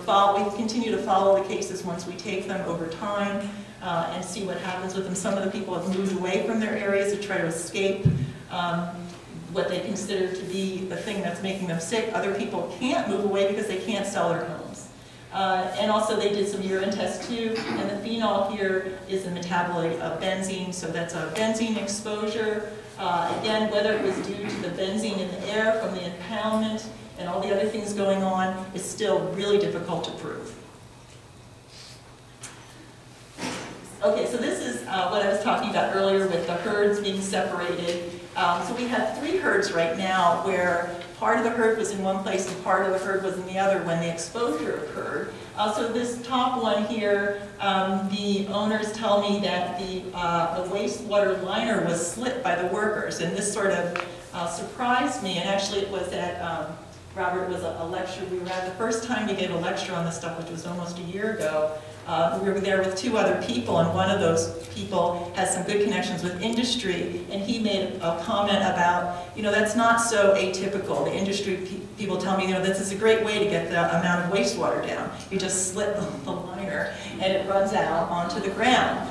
[SPEAKER 4] continue to follow the cases once we take them over time. and see what happens with them. Some of the people have moved away from their areas to try to escape what they consider to be the thing that's making them sick. Other people can't move away because they can't sell their homes. And also they did some urine tests too, and the phenol here is a metabolite of benzene, so that's a benzene exposure. Again, whether it was due to the benzene in the air from the impoundment and all the other things going on is still really difficult to prove. Okay, so this is what I was talking about earlier with the herds being separated. So we have 3 herds right now where part of the herd was in one place and part of the herd was in the other when the exposure occurred. So this top one here, the owners tell me that the wastewater liner was slit by the workers, and this sort of surprised me. And actually it was at, Robert, it was a lecture we were at. The first time we gave a lecture on this stuff, which was almost a year ago, we were there with 2 other people, and one of those people has some good connections with industry, and he made a comment about, you know, that's not so atypical. The industry people tell me, you know, this is a great way to get the amount of wastewater down. You just slit the liner, and it runs out onto the ground.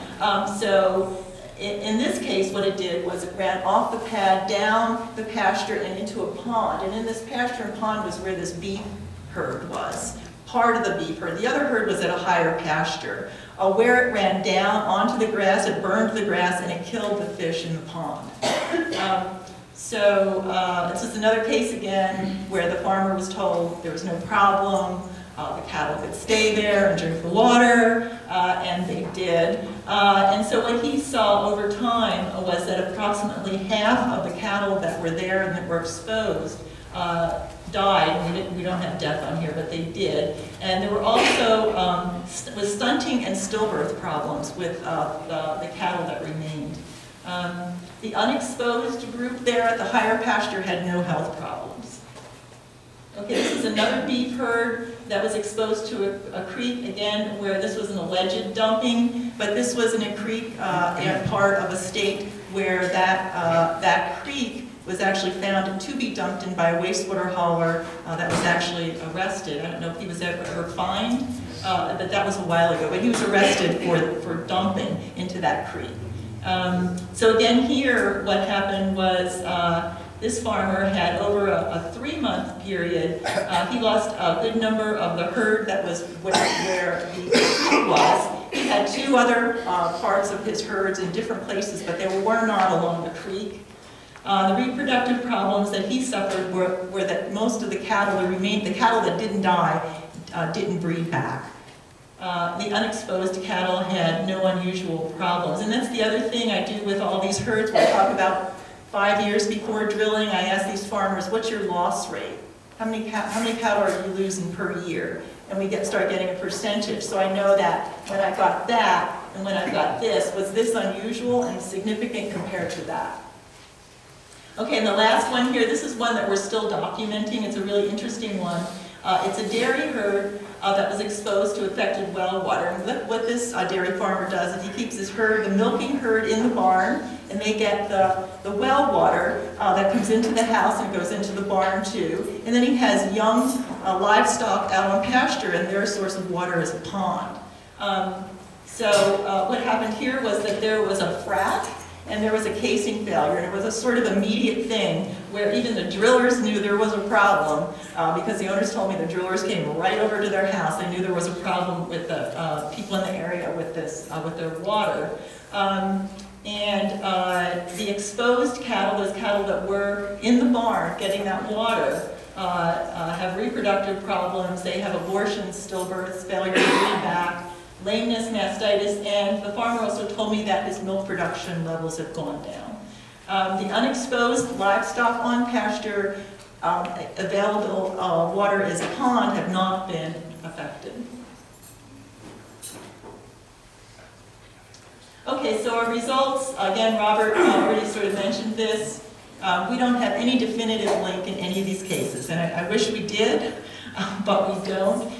[SPEAKER 4] So in this case, what it did was it ran off the pad, down the pasture, and into a pond. And in this pasture and pond was where this beef herd was. Part of the beef herd. The other herd was at a higher pasture. Where it ran down onto the grass, it burned the grass, and it killed the fish in the pond. This is another case again where the farmer was told there was no problem, the cattle could stay there and drink the water, and they did. And so what he saw over time was that approximately half of the cattle that were there and that were exposed died. We don't have death on here, but they did. And there were also with stunting and stillbirth problems with the cattle that remained. The unexposed group there at the higher pasture had no health problems. Okay, this is another beef herd that was exposed to a creek, again, where this was an alleged dumping, but this was in a creek in part of a state where that creek was actually found to be dumped in by a wastewater hauler that was actually arrested. I don't know if he was ever fined, but that was a while ago. But he was arrested for dumping into that creek. So again here, what happened was this farmer had over a 3-month period, he lost a good number of the herd that was where he was. He had 2 other parts of his herds in different places, but they were not along the creek. The reproductive problems that he suffered were that most of the cattle that remained, the cattle that didn't die, didn't breed back. The unexposed cattle had no unusual problems. And that's the other thing I do with all these herds. We'll talk about 5 years before drilling. I ask these farmers, what's your loss rate? How many cattle are you losing per year? And we start getting a percentage. So I know that when I got that and when I got this, was this unusual and significant compared to that? Okay, and the last one here, this is one that we're still documenting. It's a really interesting one. It's a dairy herd that was exposed to affected well water. And what this dairy farmer does is he keeps his herd, the milking herd, in the barn, and they get the well water that comes into the house and goes into the barn too. And then he has young livestock out on pasture, and their source of water is a pond. So what happened here was that there was a frac, and there was a casing failure, and it was a sort of immediate thing where even the drillers knew there was a problem because the owners told me the drillers came right over to their house. They knew there was a problem with the people in the area with this, with their water. The exposed cattle, those cattle that were in the barn getting that water, have reproductive problems. They have abortions, stillbirths, failure to breed back, lameness, mastitis, and the farmer also told me that his milk production levels have gone down. The unexposed livestock on pasture, available water as a pond have not been affected. Okay, so our results, again, Robert already sort of mentioned this. We don't have any definitive link in any of these cases, and I wish we did, but we don't.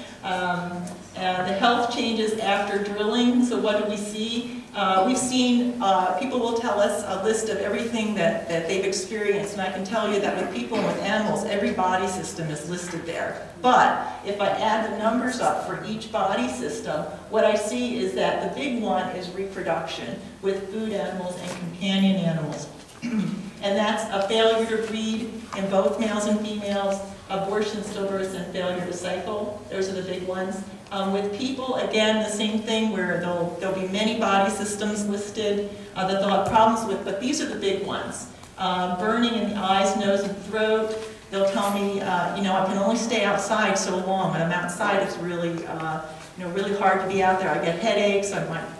[SPEAKER 4] The health changes after drilling, so what do we see? We've seen, people will tell us a list of everything that they've experienced, and I can tell you that with people and with animals, every body system is listed there. But if I add the numbers up for each body system, what I see is that the big one is reproduction with food animals and companion animals. And that's a failure to breed in both males and females, abortion, stillbirths, and failure to cycle. Those are the big ones. With people, again, the same thing where there'll be many body systems listed that they'll have problems with, but these are the big ones. Burning in the eyes, nose, and throat. They'll tell me, you know, I can only stay outside so long. When I'm outside, it's really, you know, really hard to be out there. I get headaches,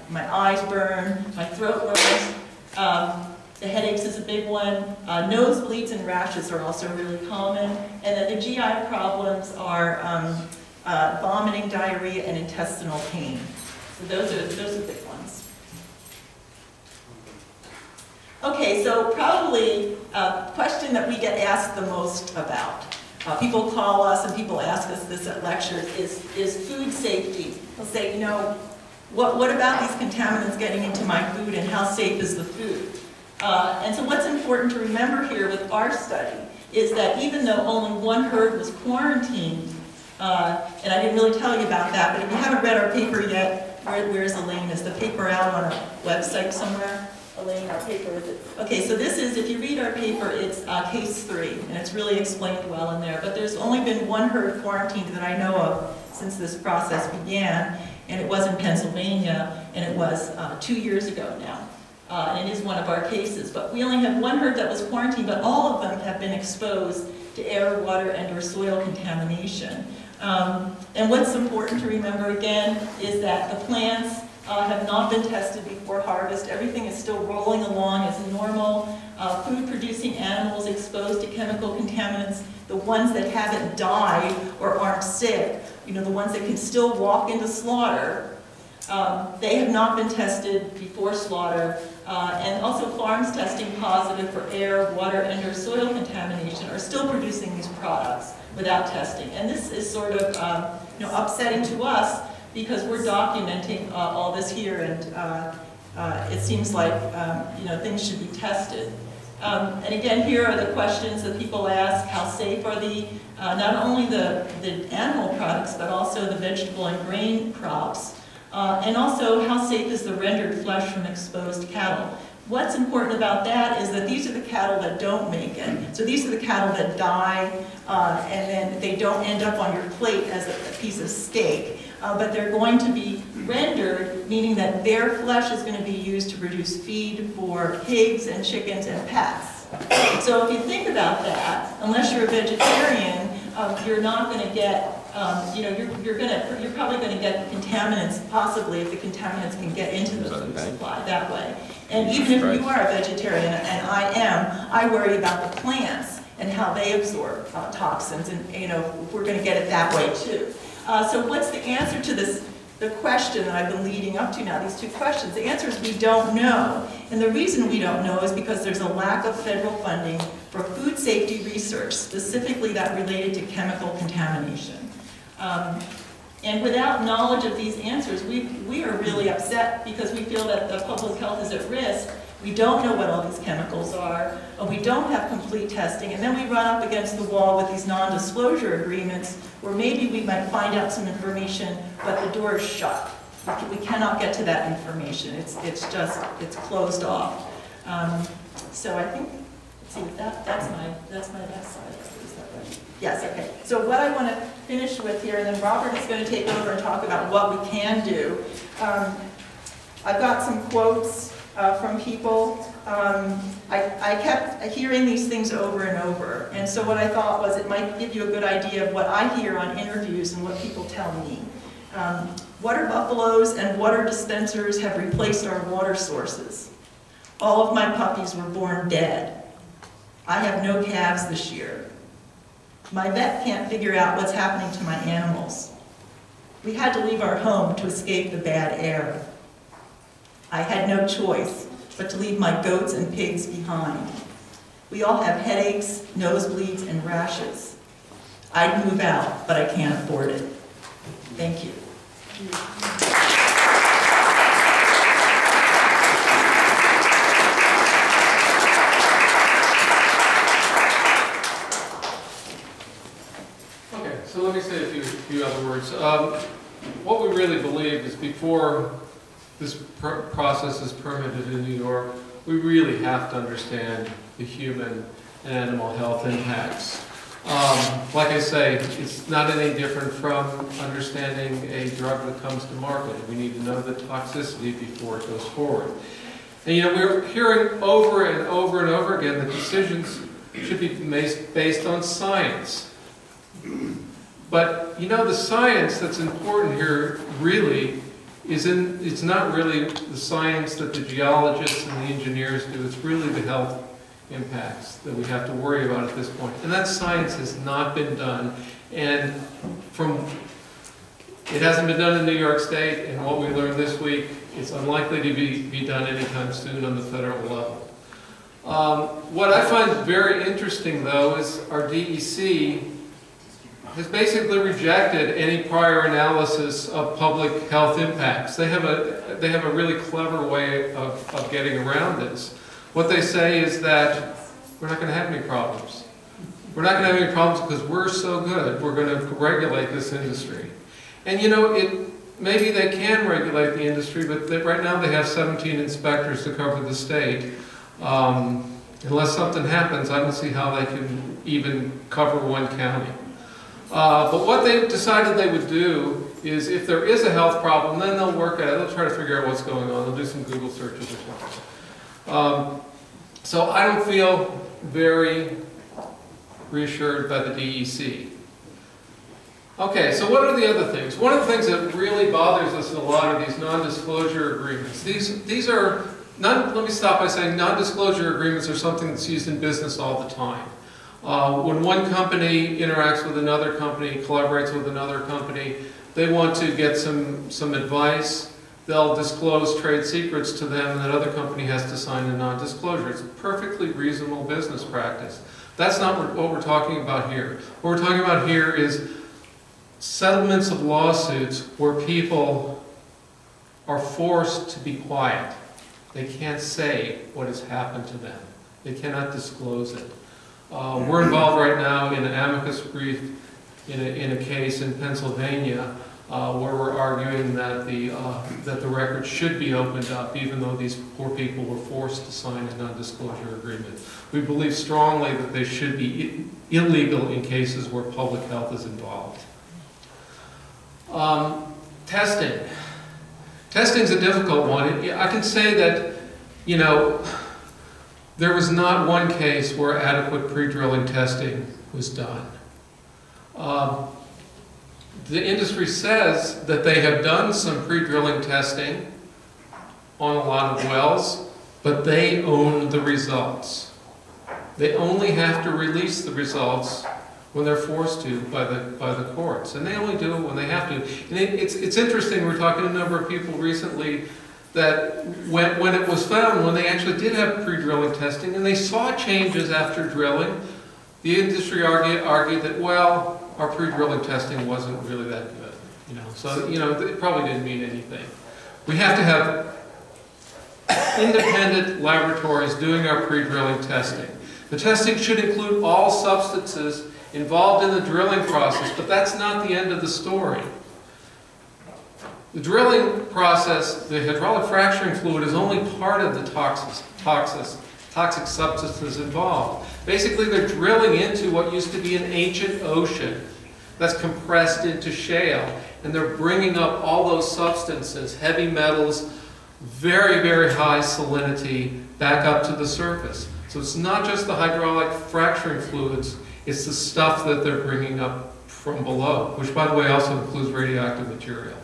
[SPEAKER 4] my eyes burn, my throat burns. The headaches is a big one. Nosebleeds and rashes are also really common. And then the GI problems are vomiting, diarrhea, and intestinal pain. So those are big ones. Okay, so probably a question that we get asked the most about. People call us and people ask us this at lectures is food safety. They'll say, you know, what about these contaminants getting into my food and how safe is the food? And so what's important to remember here with our study is that even though only one herd was quarantined, and I didn't really tell you about that, but if you haven't read our paper yet, where's Elaine? Is the paper out on our website somewhere? Elaine, our paper, is it? Okay, so this is, if you read our paper, it's case 3, and it's really explained well in there. But there's only been one herd quarantined that I know of since this process began, and it was in Pennsylvania, and it was 2 years ago now. And it is one of our cases. But we only have one herd that was quarantined, but all of them have been exposed to air, water, and or soil contamination. And what's important to remember again is that the plants have not been tested before harvest. Everything is still rolling along as normal. Food-producing animals exposed to chemical contaminants, the ones that haven't died or aren't sick, you know, the ones that can still walk into slaughter, they have not been tested before slaughter. And also farms testing positive for air, water, and or soil contamination are still producing these products without testing. And this is sort of you know, upsetting to us because we're documenting all this here, and it seems like you know, things should be tested. And again, here are the questions that people ask: how safe are the not only the animal products but also the vegetable and grain crops? And also, how safe is the rendered flesh from exposed cattle? What's important about that is that these are the cattle that don't make it. So these are the cattle that die, and then they don't end up on your plate as a piece of steak. But they're going to be rendered, meaning that their flesh is going to be used to produce feed for pigs and chickens and pets. So if you think about that, unless you're a vegetarian, you're not going to get you know, you're probably going to get contaminants, possibly, if the contaminants can get into the food supply that way. And even if you are a vegetarian, and I am, I worry about the plants and how they absorb toxins, and you know, we're going to get it that way too. So what's the answer to this? The question that I've been leading up to now, these two questions, the answer is we don't know. And the reason we don't know is because there's a lack of federal funding for food safety research, specifically that related to chemical contamination. And without knowledge of these answers, we are really upset because we feel that the public health is at risk. We don't know what all these chemicals are, and we don't have complete testing, and then we run up against the wall with these non-disclosure agreements where maybe we might find out some information, but the door is shut. We cannot get to that information. It's closed off. So I think, let's see, that's my last slide. Is that right? Yes, okay. So what I want to finish with here, and then Robert is going to take over and talk about what we can do. I've got some quotes from people. I kept hearing these things over and over, and so what I thought was it might give you a good idea of what I hear on interviews and what people tell me. Water buffaloes and water dispensers have replaced our water sources. All of my puppies were born dead. I have no calves this year. My vet can't figure out what's happening to my animals. We had to leave our home to escape the bad air. I had no choice but to leave my goats and pigs behind. We all have headaches, nosebleeds, and rashes. I'd move out, but I can't afford it. Thank you.
[SPEAKER 1] few other words. What we really believe is before this process is permitted in New York, we really have to understand the human and animal health impacts. Like I say, it's not any different from understanding a drug that comes to market. We need to know the toxicity before it goes forward. And we're hearing over and over and over again that decisions should be based on science. But the science that's important here really it's not really the science that the geologists and the engineers do, it's really the health impacts that we have to worry about at this point. And that science has not been done, and it hasn't been done in New York State, and what we learned this week, it's unlikely to be done anytime soon on the federal level. What I find very interesting, though, is our DEC has basically rejected any prior analysis of public health impacts. They have a really clever way of getting around this. What they say is that we're not going to have any problems. We're not going to have any problems because we're so good. We're going to regulate this industry. And maybe they can regulate the industry, but right now they have 17 inspectors to cover the state. Unless something happens, I don't see how they can even cover one county. But what they decided they would do is if there is a health problem, then they'll work at it. They'll try to figure out what's going on. They'll do some Google searches or something. So I don't feel very reassured by the DEC. Okay, so what are the other things? One of the things that really bothers us in a lot of these non-disclosure agreements, these are, let me stop by saying non-disclosure agreements are something that's used in business all the time. When one company interacts with another company, collaborates with another company, they want to get some advice, they'll disclose trade secrets to them, and that other company has to sign a non-disclosure. It's a perfectly reasonable business practice. That's not what we're talking about here. What we're talking about here is settlements of lawsuits where people are forced to be quiet. They can't say what has happened to them. They cannot disclose it. We're involved right now in an amicus brief in a case in Pennsylvania where we're arguing that the record should be opened up even though these poor people were forced to sign a non-disclosure agreement. We believe strongly that they should be illegal in cases where public health is involved. Testing. Testing's a difficult one. I can say that, there was not one case where adequate pre-drilling testing was done. The industry says that they have done some pre-drilling testing on a lot of wells, but they own the results. They only have to release the results when they're forced to by the courts, and they only do it when they have to. And it's interesting. We're talking to a number of people recently that when it was found, when they actually did have pre-drilling testing, and they saw changes after drilling, the industry argued that, well, our pre-drilling testing wasn't really that good. So it probably didn't mean anything. We have to have independent laboratories doing our pre-drilling testing. The testing should include all substances involved in the drilling process, but that's not the end of the story. The drilling process, the hydraulic fracturing fluid, is only part of the toxic substances involved. Basically, they're drilling into what used to be an ancient ocean that's compressed into shale, and they're bringing up all those substances, heavy metals, very, very high salinity, back up to the surface. So it's not just the hydraulic fracturing fluids, it's the stuff that they're bringing up from below, which, by the way, also includes radioactive material.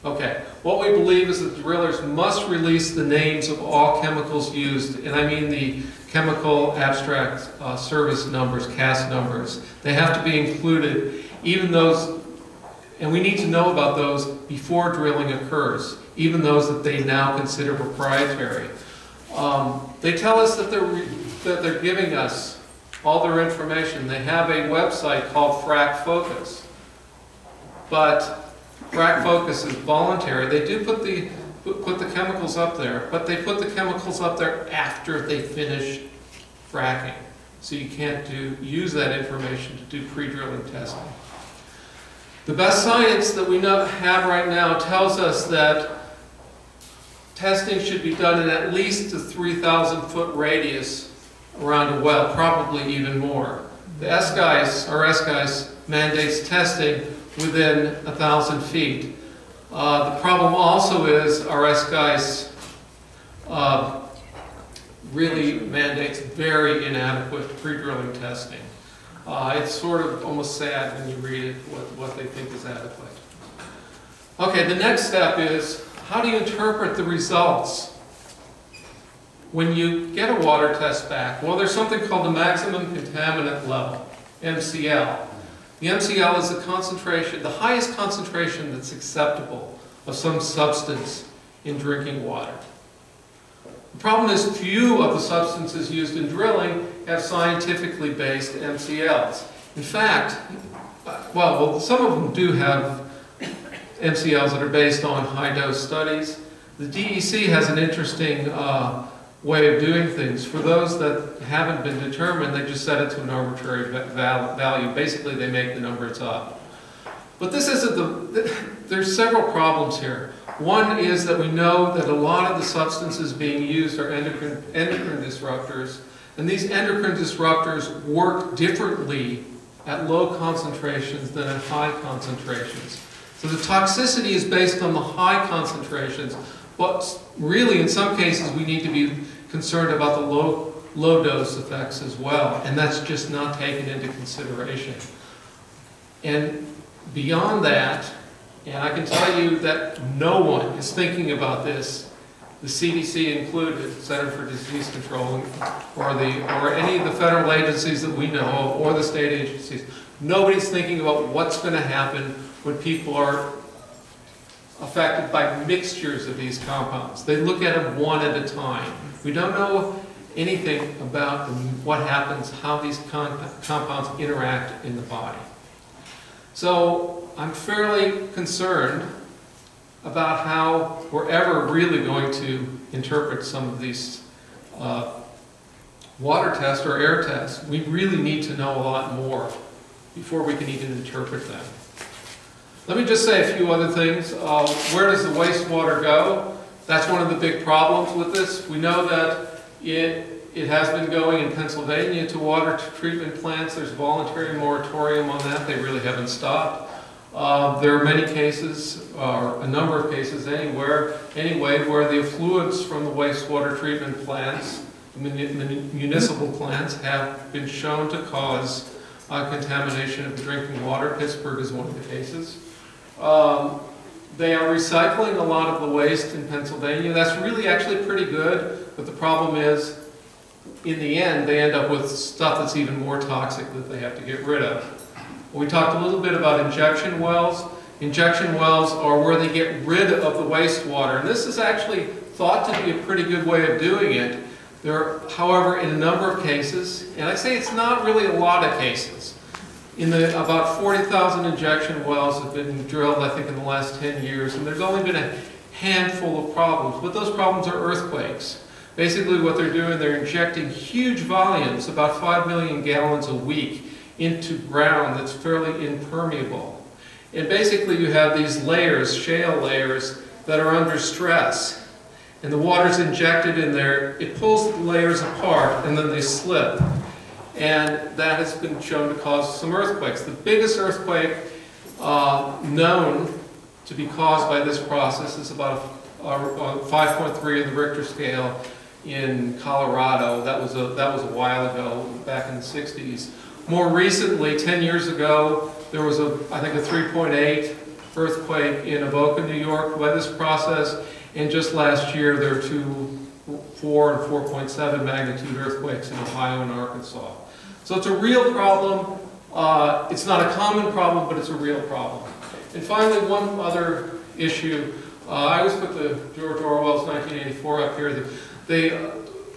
[SPEAKER 1] Okay, what we believe is that drillers must release the names of all chemicals used, and I mean the chemical abstract service numbers, CAS numbers. They have to be included, even those, and we need to know about those before drilling occurs, even those that they now consider proprietary. They tell us that they're giving us all their information. They have a website called Frac Focus, but Frac Focus is voluntary. They do put the chemicals up there, but they put the chemicals up there after they finish fracking. So you can't use that information to do pre-drilling testing. The best science that we have right now tells us that testing should be done in at least a 3,000-foot radius around a well, probably even more. The SGICE mandates testing within 1,000 feet. The problem also is our SGICE really mandates very inadequate pre-drilling testing. It's sort of almost sad when you read it, what they think is adequate. Okay, the next step is, how do you interpret the results when you get a water test back? Well, there's something called the maximum contaminant level, MCL. The MCL is the concentration, the highest concentration that's acceptable of some substance in drinking water. The problem is few of the substances used in drilling have scientifically based MCLs. In fact, well, some of them do have MCLs that are based on high-dose studies. The DEC has an interesting way of doing things. For those that haven't been determined, they just set it to an arbitrary value. Basically, they make the numbers up. But this isn't there's several problems here. One is that we know that a lot of the substances being used are endocrine disruptors, and these endocrine disruptors work differently at low concentrations than at high concentrations. So the toxicity is based on the high concentrations, but really in some cases we need to be concerned about the low dose effects as well, and that's just not taken into consideration. And beyond that, and I can tell you that no one is thinking about this, the CDC included, Center for Disease Control, or any of the federal agencies that we know of, or the state agencies. Nobody's thinking about what's going to happen when people are affected by mixtures of these compounds. They look at them one at a time. We don't know anything about what happens, how these compounds interact in the body. So I'm fairly concerned about how we're ever really going to interpret some of these water tests or air tests. We really need to know a lot more before we can even interpret them. Let me just say a few other things. Where does the wastewater go? That's one of the big problems with this. We know that it has been going in Pennsylvania to water treatment plants. There's a voluntary moratorium on that. They really haven't stopped. There are many cases, or a number of cases anyway, where the effluents from the wastewater treatment plants, municipal plants, have been shown to cause contamination of drinking water. Pittsburgh is one of the cases. They are recycling a lot of the waste in Pennsylvania. That's really actually pretty good, but the problem is, in the end, they end up with stuff that's even more toxic that they have to get rid of. We talked a little bit about injection wells. Injection wells are where they get rid of the wastewater, and this is actually thought to be a pretty good way of doing it. There are, however, in a number of cases, and I say it's not really a lot of cases, about 40,000 injection wells have been drilled, I think, in the last 10 years, and there's only been a handful of problems, but those problems are earthquakes. Basically what they're doing, they're injecting huge volumes, about 5 million gallons a week, into ground that's fairly impermeable. And basically you have these layers, shale layers, that are under stress. And the water's injected in there, it pulls the layers apart, and then they slip. And that has been shown to cause some earthquakes. The biggest earthquake known to be caused by this process is about 5.3 in the Richter scale in Colorado. That was a while ago, back in the 60s. More recently, 10 years ago, there was I think a 3.8 earthquake in Avoca, New York by this process. And just last year, there were 4 and 4.7 magnitude earthquakes in Ohio and Arkansas. So it's a real problem. It's not a common problem, but it's a real problem. And finally, one other issue. I always put the George Orwell's 1984 up here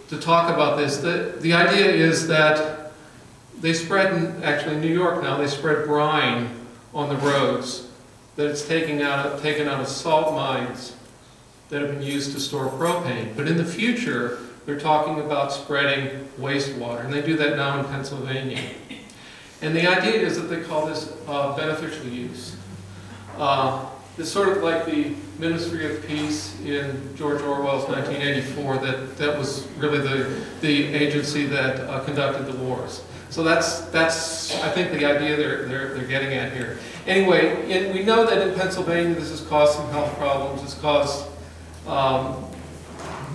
[SPEAKER 1] to talk about this. The idea is that they spread, actually in New York now, they spread brine on the roads, that it's taken out of salt mines that have been used to store propane. But in the future, they're talking about spreading wastewater, and they do that now in Pennsylvania. And the idea is that they call this beneficial use. It's sort of like the Ministry of Peace in George Orwell's 1984, that was really the agency that conducted the wars. So that's I think the idea they're getting at here. Anyway, we know that in Pennsylvania this has caused some health problems. It's caused some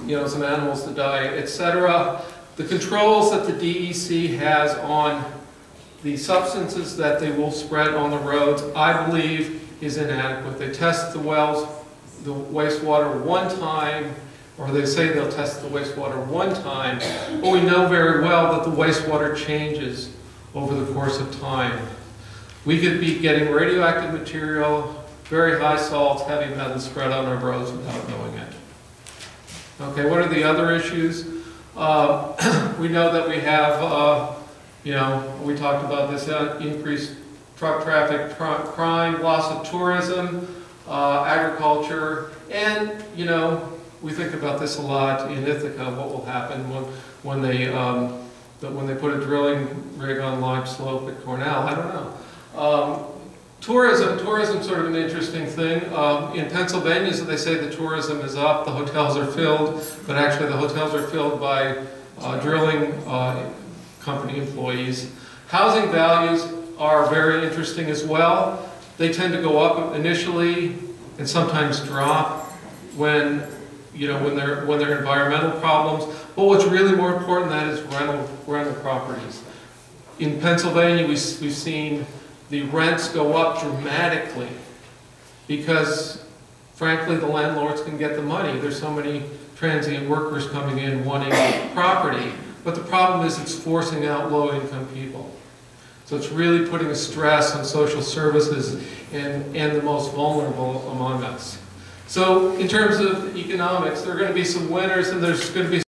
[SPEAKER 1] animals to die, etc. The controls that the DEC has on the substances that they will spread on the roads, I believe, is inadequate. They test the wells, the wastewater one time, or they say they'll test the wastewater one time, but we know very well that the wastewater changes over the course of time. We could be getting radioactive material, very high salts, heavy metals spread on our roads without knowing it. Okay, what are the other issues? We know that we have, we talked about this, increased truck traffic, crime, loss of tourism, agriculture, and, we think about this a lot in Ithaca, what will happen when they put a drilling rig on Lime Slope at Cornell. I don't know. Tourism sort of an interesting thing. In Pennsylvania, so they say the tourism is up, the hotels are filled, but actually the hotels are filled by drilling company employees. Housing values are very interesting as well. They tend to go up initially and sometimes drop when there are environmental problems. But what's really more important than that is rental properties. In Pennsylvania, we've seen the rents go up dramatically because, frankly, the landlords can get the money. There's so many transient workers coming in wanting property. But the problem is it's forcing out low-income people. So it's really putting a stress on social services and the most vulnerable among us. So in terms of economics, there are going to be some winners and there's going to be